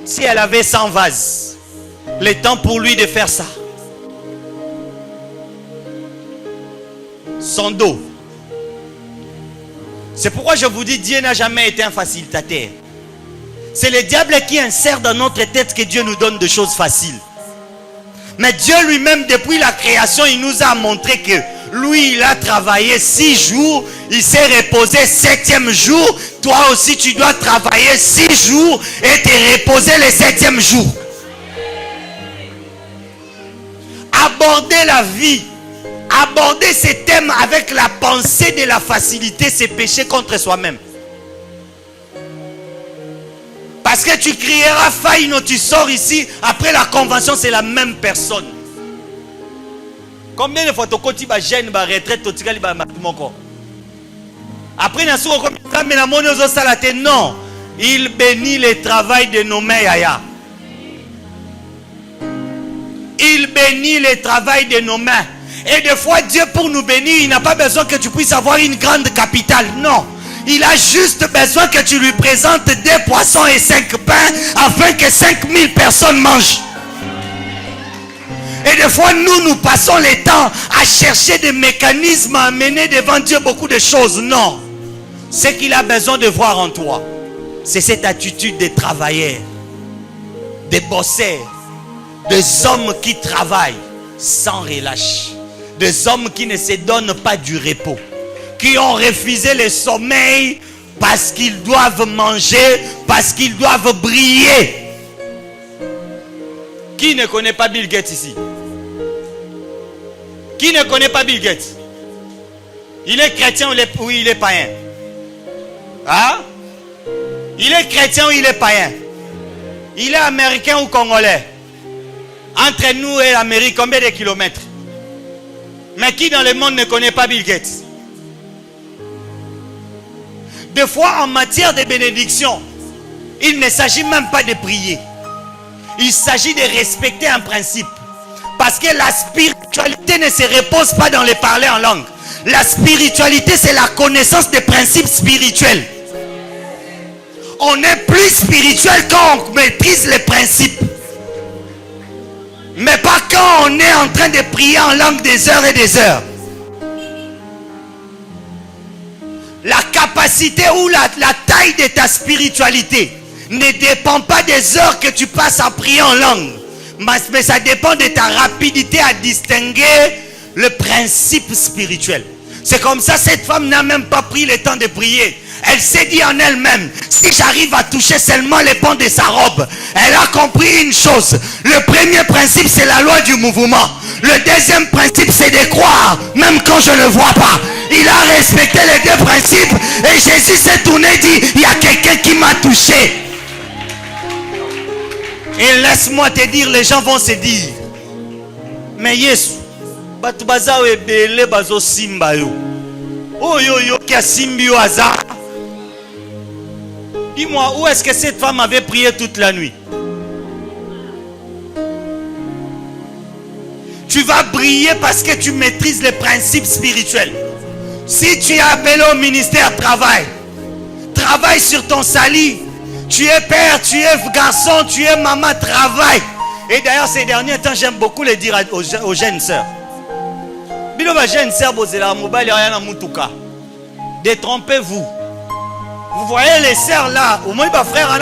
si elle avait 100 vases, le temps pour lui de faire ça. Son dos. C'est pourquoi je vous dis, Dieu n'a jamais été un facilitateur. C'est le diable qui insère dans notre tête que Dieu nous donne des choses faciles. Mais Dieu lui-même, depuis la création, il nous a montré que lui, il a travaillé 6 jours, il s'est reposé 7e jour. Toi aussi, tu dois travailler 6 jours et te reposer le 7e jour. Aborder la vie, aborder ces thèmes avec la pensée de la facilité, c'est pécher contre soi-même. Parce que tu crieras faillino, tu sors ici, après la convention, c'est la même personne. Combien de fois tu as gêné, tu retraite, tu as après, non, il bénit le travail de nos mains. Il bénit le travail de nos mains. Et des fois, Dieu, pour nous bénir, il n'a pas besoin que tu puisses avoir une grande capitale. Non. Il a juste besoin que tu lui présentes 2 poissons et 5 pains afin que 5000 personnes mangent. Et des fois, nous passons le temps à chercher des mécanismes, à amener devant Dieu beaucoup de choses. Non. Ce qu'il a besoin de voir en toi, c'est cette attitude de travailleurs, de bosseurs, des hommes qui travaillent sans relâche, des hommes qui ne se donnent pas du repos, qui ont refusé le sommeil parce qu'ils doivent manger, parce qu'ils doivent briller. Qui ne connaît pas Bill Gates ici? Qui ne connaît pas Bill Gates? Il est chrétien ou il est païen? Hein? Il est chrétien ou il est païen? Il est américain ou congolais? Entre nous et l'Amérique, combien de kilomètres? Mais qui dans le monde ne connaît pas Bill Gates? Des fois, en matière de bénédiction, il ne s'agit même pas de prier. Il s'agit de respecter un principe. Parce que la spiritualité ne se repose pas dans les parler en langue. La spiritualité, c'est la connaissance des principes spirituels. On est plus spirituel quand on maîtrise les principes. Mais pas quand on est en train de prier en langue des heures et des heures. La capacité ou la taille de ta spiritualité ne dépend pas des heures que tu passes à prier en langue. Mais ça dépend de ta rapidité à distinguer le principe spirituel. C'est comme ça, cette femme n'a même pas pris le temps de prier. Elle s'est dit en elle-même, si j'arrive à toucher seulement les pans de sa robe. Elle a compris une chose. Le premier principe, c'est la loi du mouvement. Le deuxième principe, c'est de croire, même quand je ne le vois pas. Il a respecté les deux principes. Et Jésus s'est tourné et dit, il y a quelqu'un qui m'a touché. Et laisse-moi te dire, les gens vont se dire, mais Yesu, batu baza ebele bazo simba yo. Oyo yo qui a simbi yo hasard. Dis-moi, où est-ce que cette femme avait prié toute la nuit? Tu vas briller parce que tu maîtrises les principes spirituels. Si tu es appelé au ministère, travaille sur ton salut. Tu es père, tu es garçon, tu es maman, travaille. Et d'ailleurs, ces derniers temps, j'aime beaucoup le dire aux jeunes sœurs. Détrompez-vous. Vous voyez les sœurs là, au moins, frère,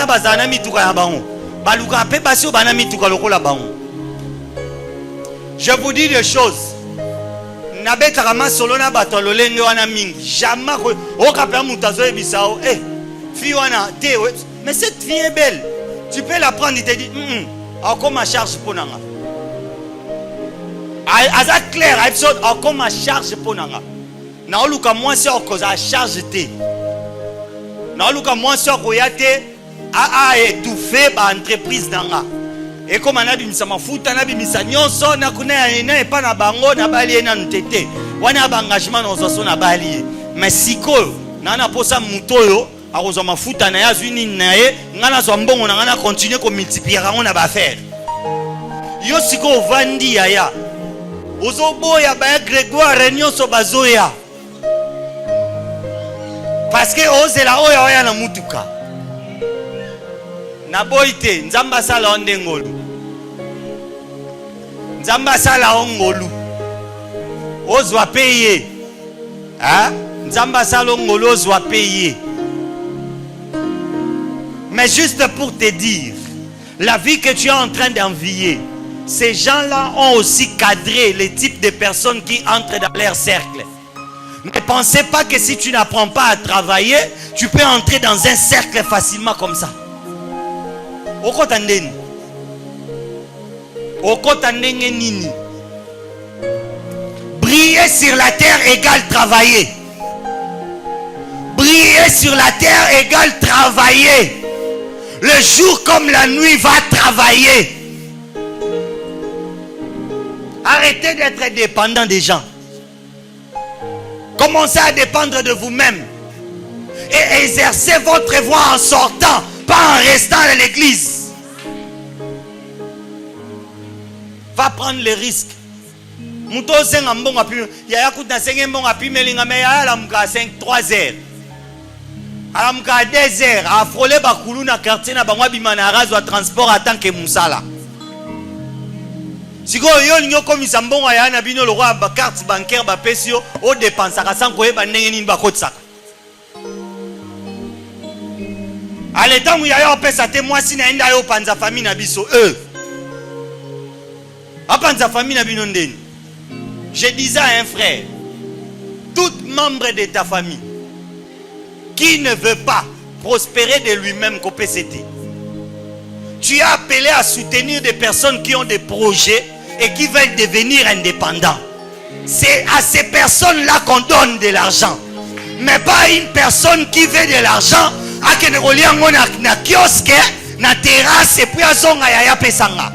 je vous dis des choses. Mais cette fille est belle. Tu peux la prendre, il te dit, encore ma charge pour Nanga. Aza clair, encore ma charge pour Nanga. Naoluka moins sûr que ça charge te. Naoluka moins sûr que yate a étouffé ba entreprise Nanga. Et comme on a dit ça mafuta na bimisa nyonso na kuna ina epa na bango na bali na ntete. Wana ba engagement na zo na bali. Mais siko na posa mutoyo akozo mafuta na yazu nini na ye ngana zo mbongo na ngana continuer ko multiplier rango na ba faire. Yo siko vandi ya. Ozo boya ba Grégoire nyonso bazoya. Parce que ozela oya na mutuka. Na boite nzamba sala ondengolu. Nzamba sala ongolu. Ozwa payer. Hein? Nzamba sala ongolu ozwa payer. Mais juste pour te dire, la vie que tu es en train d'envier, ces gens-là ont aussi cadré les types de personnes qui entrent dans leur cercle. Ne pensez pas que si tu n'apprends pas à travailler, tu peux entrer dans un cercle facilement comme ça. Okotandeni. Okotandeni nini. Briller sur la terre égale travailler. Briller sur la terre égale travailler. Le jour comme la nuit va travailler. Arrêtez d'être dépendant des gens. Commencez à dépendre de vous-même. Et exercez votre voix en sortant, pas en restant à l'église. Va prendre les risques. Mouto senga mbonga pi ya yakuta senga mbonga pi melinga me ya la muka 3 heures. Ala muka 2 heures a frôler bakulu na quartier na bangwa bimana razo transport en tant que musala. Si vous avez une mbongo ya na bino le roi ba carte bancaire ba pesio o dépensaka sans koyeba ndenge nini ba kotsaka. Ale tangu ya yo pesa te mwasi na enda yo panza famille na biso apanza famille na bino ndeni. Je disais à un frère, tout membre de ta famille qui ne veut pas prospérer de lui-même qu'au PCT, tu es appelé à soutenir des personnes qui ont des projets et qui veulent devenir indépendants. C'est à ces personnes-là qu'on donne de l'argent, mais pas une personne qui veut de l'argent à que ne na kiosque, na terrasse et puis à zonga ya pesanga.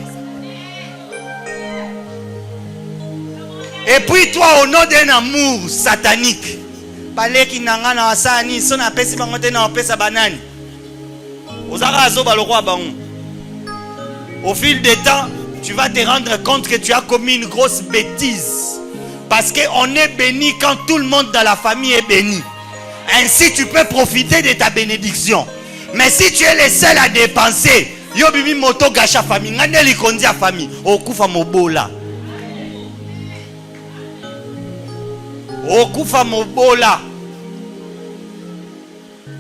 Et puis toi, au nom d'un amour satanique, au fil des temps, tu vas te rendre compte que tu as commis une grosse bêtise. Parce qu'on est béni quand tout le monde dans la famille est béni. Ainsi, tu peux profiter de ta bénédiction. Mais si tu es le seul à dépenser, yo bibi moto gacha famille, ngane li kondi a famille, okufa mobola. Okufa mobola.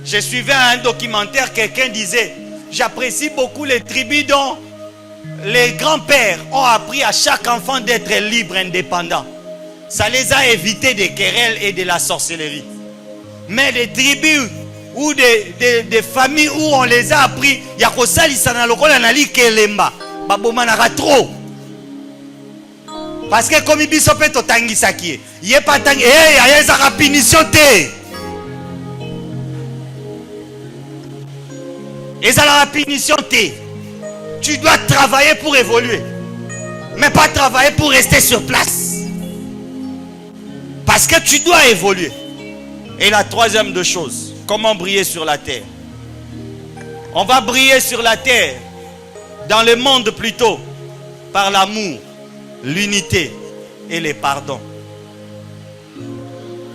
Je suivais un documentaire, quelqu'un disait, j'apprécie beaucoup les tribus dont les grands-pères ont appris à chaque enfant d'être libre, indépendant. Ça les a évité des querelles et de la sorcellerie. Mais des tribus ou des familles où on les a appris, il y a trop. Parce que comme il dit, il n'y a pas de punition. Et ça la punition. Tu dois travailler pour évoluer, mais pas travailler pour rester sur place. Parce que tu dois évoluer. Et la troisième de choses, comment briller sur la terre? On va briller sur la terre, dans le monde plutôt, par l'amour, l'unité et le pardon.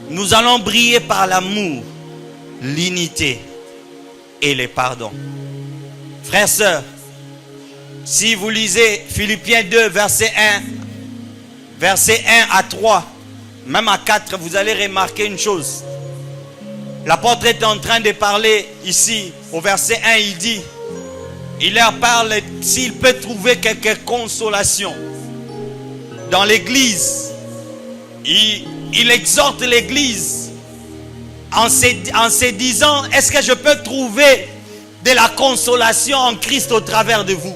Nous allons briller par l'amour, l'unité et le pardon. Frères, sœurs, si vous lisez Philippiens 2, verset 1 à 3, même à 4, vous allez remarquer une chose. L'apôtre est en train de parler ici, au verset 1, il dit, il leur parle s'il peut trouver quelque consolation dans l'église. Il exhorte l'église en se disant, est-ce que je peux trouver de la consolation en Christ au travers de vous?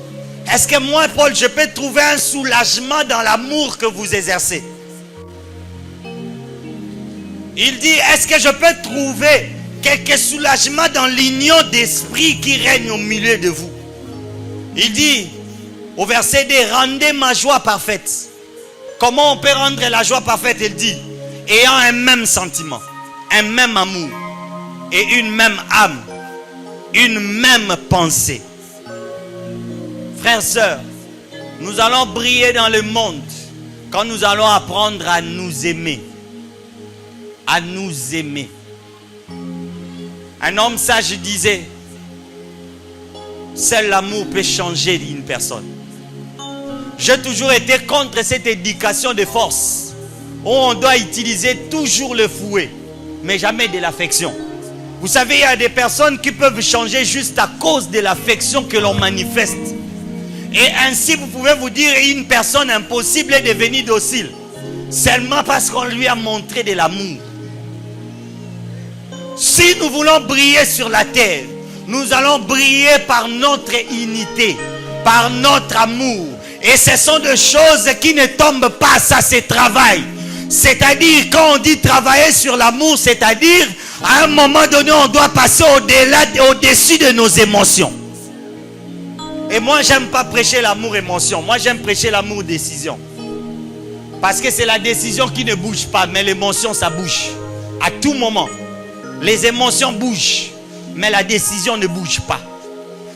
Est-ce que moi, Paul, je peux trouver un soulagement dans l'amour que vous exercez? Il dit, est-ce que je peux trouver quelque soulagement dans l'union d'esprit qui règne au milieu de vous? Il dit, au verset 2, rendez ma joie parfaite. Comment on peut rendre la joie parfaite? Il dit, ayant un même sentiment, un même amour et une même âme, une même pensée. Frères, sœurs, nous allons briller dans le monde quand nous allons apprendre à nous aimer. À nous aimer. Un homme sage disait, seul l'amour peut changer une personne. J'ai toujours été contre cette éducation de force où on doit utiliser toujours le fouet, mais jamais de l'affection. Vous savez, il y a des personnes qui peuvent changer juste à cause de l'affection que l'on manifeste. Et ainsi, vous pouvez vous dire, une personne impossible est devenue docile seulement parce qu'on lui a montré de l'amour. Si nous voulons briller sur la terre, nous allons briller par notre unité, par notre amour. Et ce sont des choses qui ne tombent pas, ça c'est travail. C'est-à-dire, quand on dit travailler sur l'amour, c'est-à-dire, à un moment donné, on doit passer au-delà, au-dessus de nos émotions. Et moi, j'aime pas prêcher l'amour émotion. Moi, j'aime prêcher l'amour décision. Parce que c'est la décision qui ne bouge pas, mais l'émotion, ça bouge. À tout moment. Les émotions bougent, mais la décision ne bouge pas.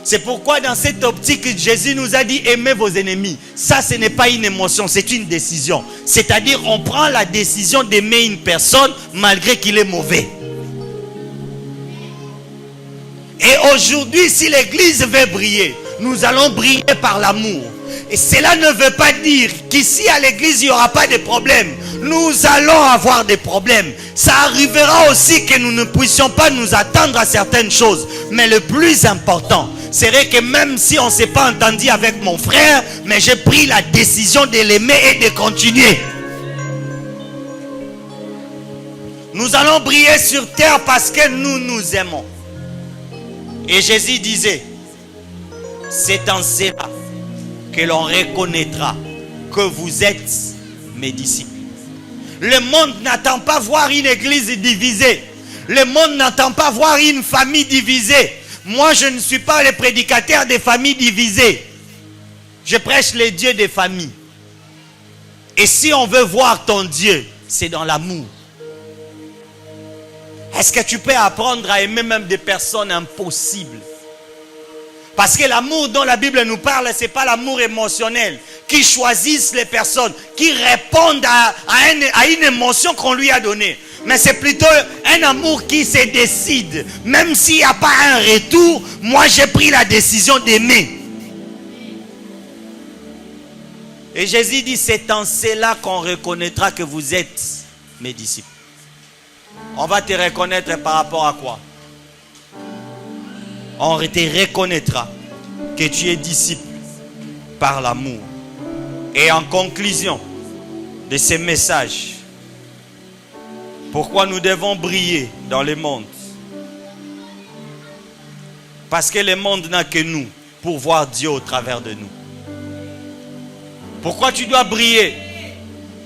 C'est pourquoi dans cette optique, Jésus nous a dit aimez vos ennemis. Ça, ce n'est pas une émotion, c'est une décision. C'est-à-dire, on prend la décision d'aimer une personne malgré qu'il est mauvais. Et aujourd'hui, si l'église veut briller, nous allons briller par l'amour. Et cela ne veut pas dire qu'ici à l'église, il n'y aura pas de problèmes. Nous allons avoir des problèmes. Ça arrivera aussi que nous ne puissions pas nous attendre à certaines choses. Mais le plus important, serait que même si on ne s'est pas entendu avec mon frère, mais j'ai pris la décision de l'aimer et de continuer. Nous allons briller sur terre parce que nous nous aimons. Et Jésus disait, c'est en cela que l'on reconnaîtra que vous êtes mes disciples. Le monde n'attend pas voir une église divisée. Le monde n'attend pas voir une famille divisée. Moi, je ne suis pas le prédicateur des familles divisées. Je prêche les dieux des familles. Et si on veut voir ton Dieu, c'est dans l'amour. Est-ce que tu peux apprendre à aimer même des personnes impossibles? Parce que l'amour dont la Bible nous parle, ce n'est pas l'amour émotionnel. Qui choisissent les personnes, qui répondent à une émotion qu'on lui a donnée. Mais c'est plutôt un amour qui se décide. Même s'il n'y a pas un retour, moi j'ai pris la décision d'aimer. Et Jésus dit, c'est en cela qu'on reconnaîtra que vous êtes mes disciples. On va te reconnaître par rapport à quoi? On te reconnaîtra que tu es disciple par l'amour. Et en conclusion de ce message, pourquoi nous devons briller dans le monde? Parce que le monde n'a que nous pour voir Dieu au travers de nous. Pourquoi tu dois briller?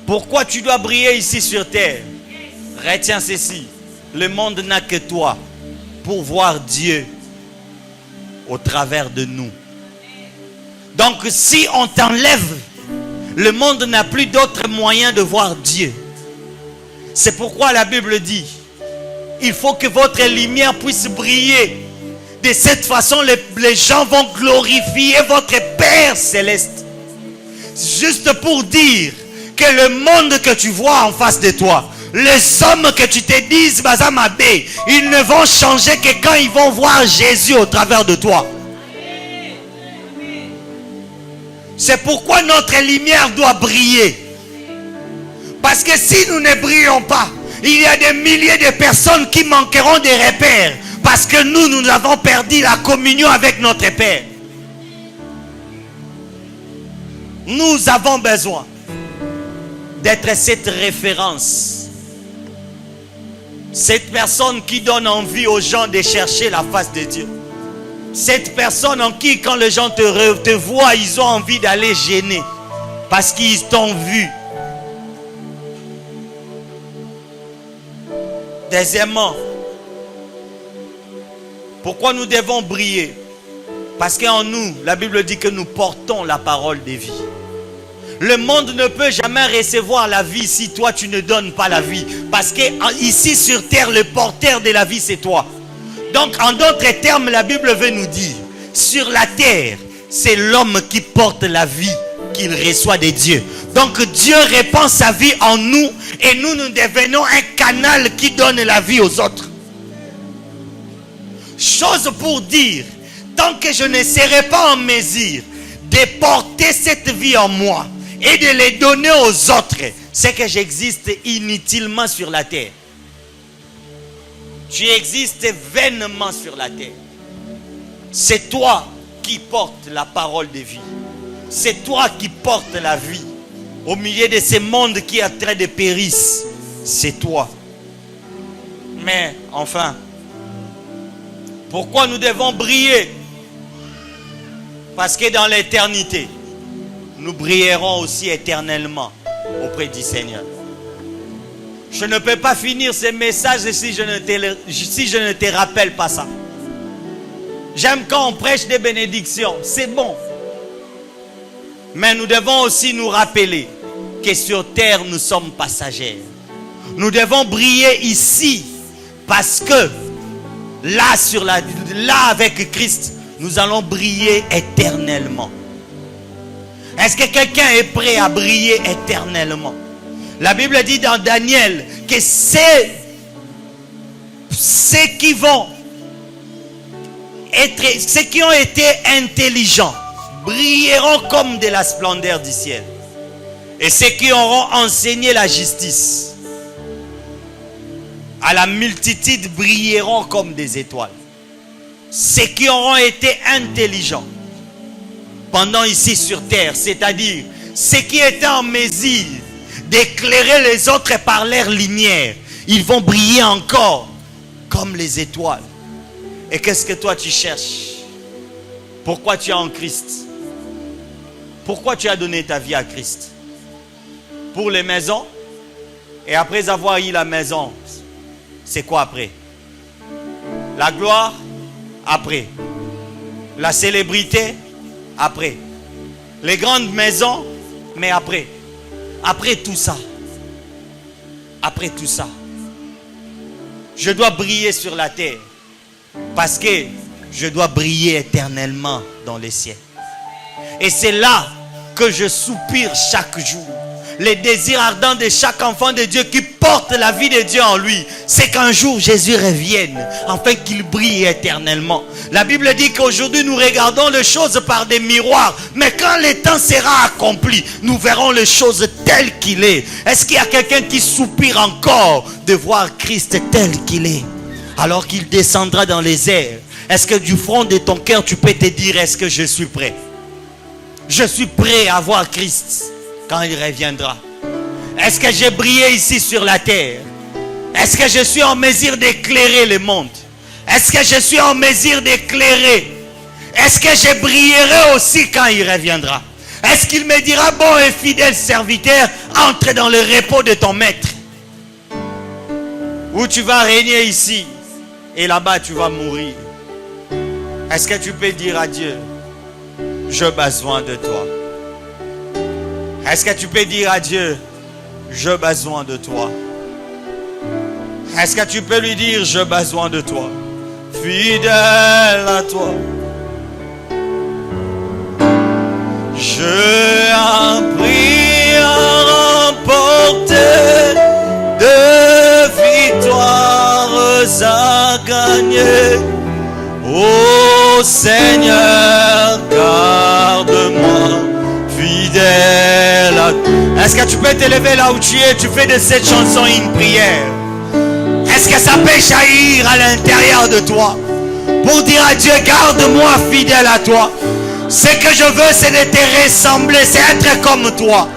Pourquoi tu dois briller ici sur terre? Retiens ceci. Le monde n'a que toi pour voir Dieu au travers de nous. Donc si on t'enlève, le monde n'a plus d'autre moyen de voir Dieu. C'est pourquoi la Bible dit, il faut que votre lumière puisse briller. De cette façon, les gens vont glorifier votre Père céleste. Juste pour dire que le monde que tu vois en face de toi, les hommes que tu te dises Bazamabé, ils ne vont changer que quand ils vont voir Jésus au travers de toi. C'est pourquoi notre lumière doit briller. Parce que si nous ne brillons pas, il y a des milliers de personnes qui manqueront des repères. Parce que nous avons perdu la communion avec notre Père. Nous avons besoin d'être cette référence. Cette personne qui donne envie aux gens de chercher la face de Dieu. Cette personne en qui, quand les gens te voient, ils ont envie d'aller gêner. Parce qu'ils t'ont vu. Deuxièmement, pourquoi nous devons briller? Parce qu'en nous, la Bible dit que nous portons la parole de vie. Le monde ne peut jamais recevoir la vie si toi tu ne donnes pas la vie. Parce que ici sur terre, le porteur de la vie c'est toi. Donc en d'autres termes, la Bible veut nous dire, sur la terre, c'est l'homme qui porte la vie qu'il reçoit de Dieu. Donc Dieu répand sa vie en nous et nous devenons un canal qui donne la vie aux autres. Chose pour dire, tant que je ne serai pas en mesure de porter cette vie en moi et de les donner aux autres, c'est que j'existe inutilement sur la terre. Tu existes vainement sur la terre. C'est toi qui portes la parole de vie. C'est toi qui portes la vie au milieu de ce monde qui est en train de périr. C'est toi. Mais enfin, pourquoi nous devons briller? Parce que dans l'éternité, nous brillerons aussi éternellement auprès du Seigneur. Je ne peux pas finir ce message si je ne te rappelle pas ça. J'aime quand on prêche des bénédictions, c'est bon. Mais nous devons aussi nous rappeler que sur terre nous sommes passagers. Nous devons briller ici parce que là avec Christ, nous allons briller éternellement. Est-ce que quelqu'un est prêt à briller éternellement? La Bible dit dans Daniel que ceux qui ont été intelligents, brilleront comme de la splendeur du ciel. Et ceux qui auront enseigné la justice à la multitude brilleront comme des étoiles. Ceux qui auront été intelligents pendant ici sur terre, c'est-à-dire ceux qui étaient en mesure d'éclairer les autres par leur lumière, ils vont briller encore comme les étoiles. Et qu'est-ce que toi tu cherches? Pourquoi tu es en Christ? Pourquoi tu as donné ta vie à Christ? Pour les maisons? Et après avoir eu la maison, c'est quoi après? La gloire? Après. La célébrité? Après. Les grandes maisons? Mais après. Après tout ça. Après tout ça. Je dois briller sur la terre. Parce que je dois briller éternellement dans les cieux. Et c'est là que je soupire chaque jour. Les désirs ardents de chaque enfant de Dieu qui porte la vie de Dieu en lui, c'est qu'un jour Jésus revienne, afin qu'il brille éternellement. La Bible dit qu'aujourd'hui nous regardons les choses par des miroirs, mais quand le temps sera accompli, nous verrons les choses telles qu'il est. Est-ce qu'il y a quelqu'un qui soupire encore de voir Christ tel qu'il est, alors qu'il descendra dans les airs? Est-ce que du fond de ton cœur tu peux te dire, est-ce que je suis prêt? Je suis prêt à voir Christ quand il reviendra. Est-ce que j'ai brillé ici sur la terre? Est-ce que je suis en mesure d'éclairer le monde? Est-ce que je suis en mesure d'éclairer? Est-ce que je brillerai aussi quand il reviendra? Est-ce qu'il me dira, bon et fidèle serviteur, entre dans le repos de ton maître? Ou tu vas régner ici et là-bas tu vas mourir? Est-ce que tu peux dire à Dieu, j'ai besoin de toi? Est-ce que tu peux dire à Dieu, j'ai besoin de toi? Est-ce que tu peux lui dire, j'ai besoin de toi? Fidèle à toi. J'ai appris à remporter de victoires à gagner. Ô Seigneur, garde-moi fidèle à toi. Est-ce que tu peux te lever là où tu es? Tu fais de cette chanson une prière. Est-ce que ça peut jaillir à l'intérieur de toi pour dire à Dieu, garde-moi fidèle à toi? Ce que je veux, c'est de te ressembler, c'est être comme toi.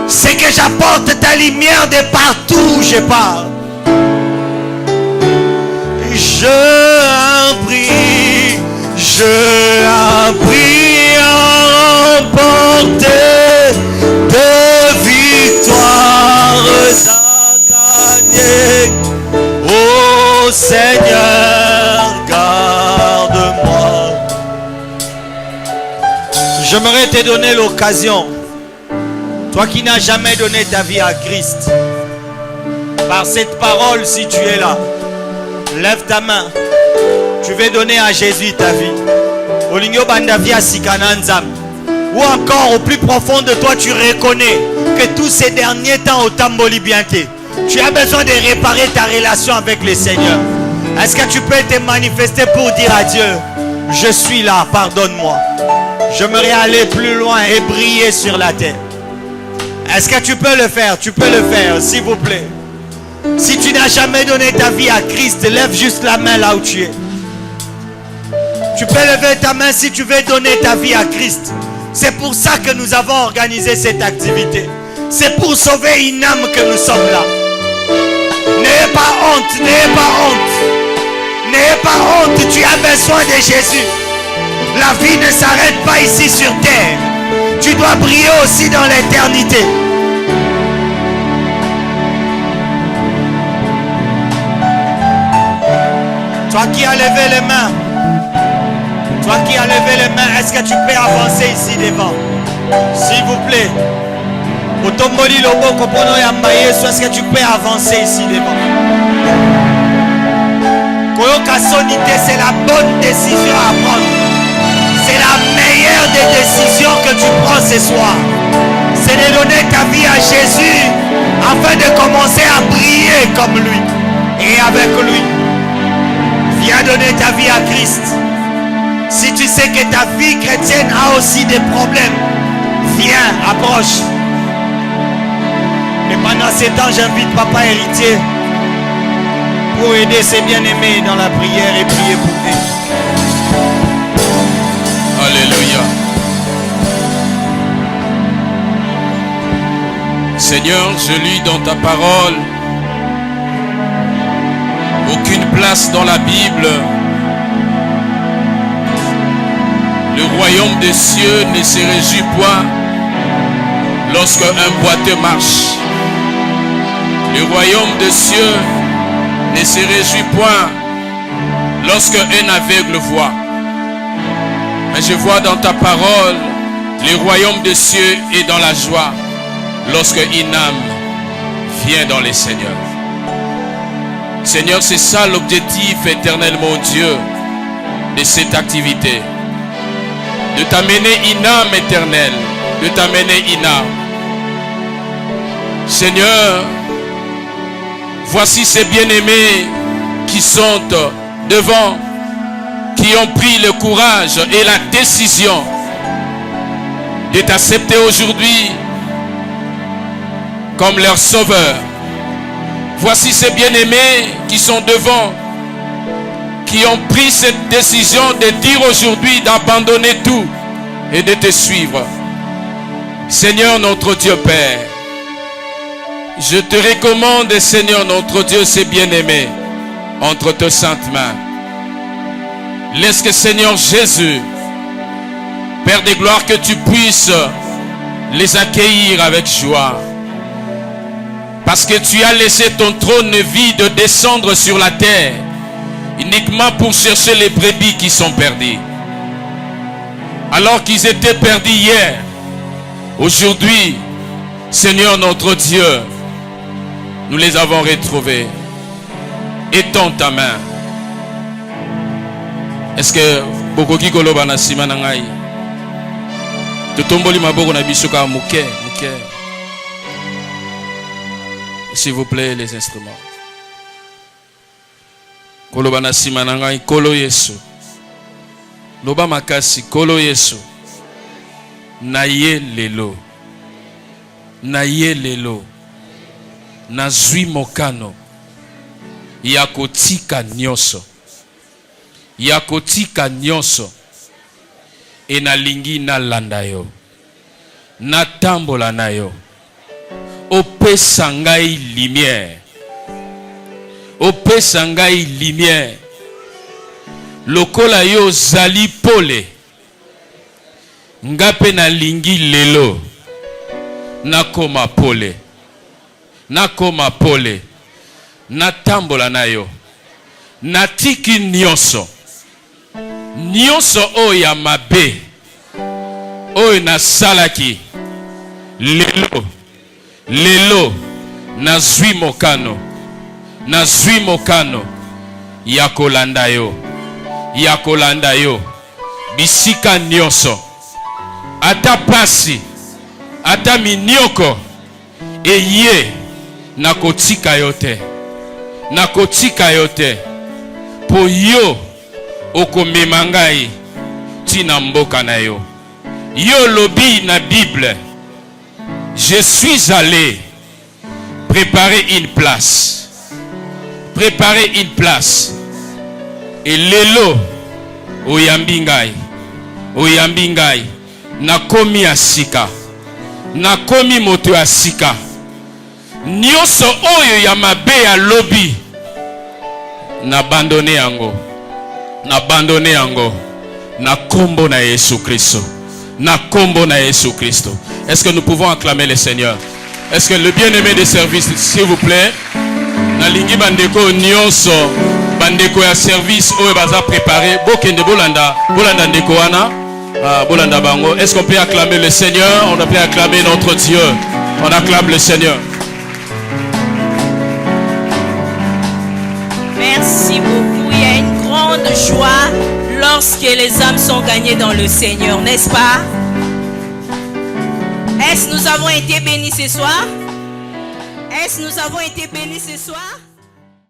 C'est que j'apporte ta lumière de partout où je pars. Je prie à remporter de victoires à gagner. Ô Seigneur, garde-moi. J'aimerais te donner l'occasion, toi qui n'as jamais donné ta vie à Christ, par cette parole, si tu es là, lève ta main. Tu veux donner à Jésus ta vie. Ou encore au plus profond de toi, tu reconnais que tous ces derniers temps au Tamboli Bianté, tu as besoin de réparer ta relation avec le Seigneur. Est-ce que tu peux te manifester pour dire à Dieu, je suis là, pardonne-moi. J'aimerais aller plus loin et briller sur la terre. Est-ce que tu peux le faire? Tu peux le faire, s'il vous plaît. Si tu n'as jamais donné ta vie à Christ, lève juste la main là où tu es. Tu peux lever ta main si tu veux donner ta vie à Christ. C'est pour ça que nous avons organisé cette activité. C'est pour sauver une âme que nous sommes là. N'ayez pas honte, n'ayez pas honte. N'ayez pas honte, tu as besoin de Jésus. La vie ne s'arrête pas ici sur terre. Tu dois briller aussi dans l'éternité. Toi qui as levé les mains, toi qui as levé les mains, est-ce que tu peux avancer ici devant? S'il vous plaît. Est-ce que tu peux avancer ici devant? C'est la bonne décision à prendre. C'est la meilleure des décisions que tu prends ce soir. C'est de donner ta vie à Jésus afin de commencer à briller comme lui et avec lui. Viens donner ta vie à Christ. Si tu sais que ta vie chrétienne a aussi des problèmes, viens, approche. Et pendant ce temps, j'invite Papa Héritier pour aider ses bien-aimés dans la prière et prier pour eux. Alléluia. Seigneur, je lis dans ta parole aucune place dans la Bible. Le royaume des cieux ne se réjouit point lorsque un boiteux marche. Le royaume des cieux ne se réjouit point lorsque un aveugle voit. Mais je vois dans ta parole, le royaume des cieux est dans la joie lorsque une âme vient dans les Seigneurs. Seigneur, c'est ça l'objectif éternel, mon Dieu, de cette activité. De t'amener une âme éternelle, de t'amener une âme. Seigneur, voici ces bien-aimés qui sont devant, qui ont pris le courage et la décision de t'accepter aujourd'hui comme leur sauveur. Voici ces bien-aimés qui sont devant, qui ont pris cette décision de dire aujourd'hui d'abandonner tout et de te suivre. Seigneur notre Dieu Père, je te recommande, Seigneur notre Dieu, ces bien-aimés entre tes saintes mains. Laisse que, Seigneur Jésus, Père de gloire, que tu puisses les accueillir avec joie. Parce que tu as laissé ton trône vide descendre sur la terre, uniquement pour chercher les brebis qui sont perdues. Alors qu'ils étaient perdus hier, aujourd'hui, Seigneur notre Dieu, nous les avons retrouvés. Étends ta main. Est-ce que Bokoki Koloba na sima na ngai? Totomboli maboko na biso ka muke. S'il vous plaît, les instruments. Koloba na sima na ngai, Kolo Yesu. Loba makasi, Kolo Yesu. Na ye lelo. Nazwi mokano. Yakotika nyonso. E nalingi na landa yo. Natambola na yo. Opesa ngai lumière. Lokola yo zali pole. Ngape nalingi lelo. Nakoma pole. Natambola na yo. Natiki nyonso oyo ya mabe oyo nasalaki. Lelo nazwi mokano ya kolanda yo bisika nyonso, ata pasi, ata minioko, eye nakotika yo te po yo okomema ngai tina mboka na yo. Yo lobi na Bible, je suis allé préparer une place. Et lelo oyambi ngai nakomi asika, nakomi moto asika. Nyonso oyo ya mabe ya lobi n'abandonner yango na kombo na Yesu Christo. Est-ce que nous pouvons acclamer le Seigneur? Est-ce que le bien-aimé de service, s'il vous plaît, nalingi bandeko nyonso, bandeko ya service oyo baza préparé, bokende bolanda ndeko wana, bolanda bango. Est-ce qu'on peut acclamer le Seigneur? On peut acclamer notre Dieu. On acclame le Seigneur. Merci beaucoup. Il y a une grande joie lorsque les âmes sont gagnées dans le Seigneur, n'est-ce pas? Est-ce que nous avons été bénis ce soir?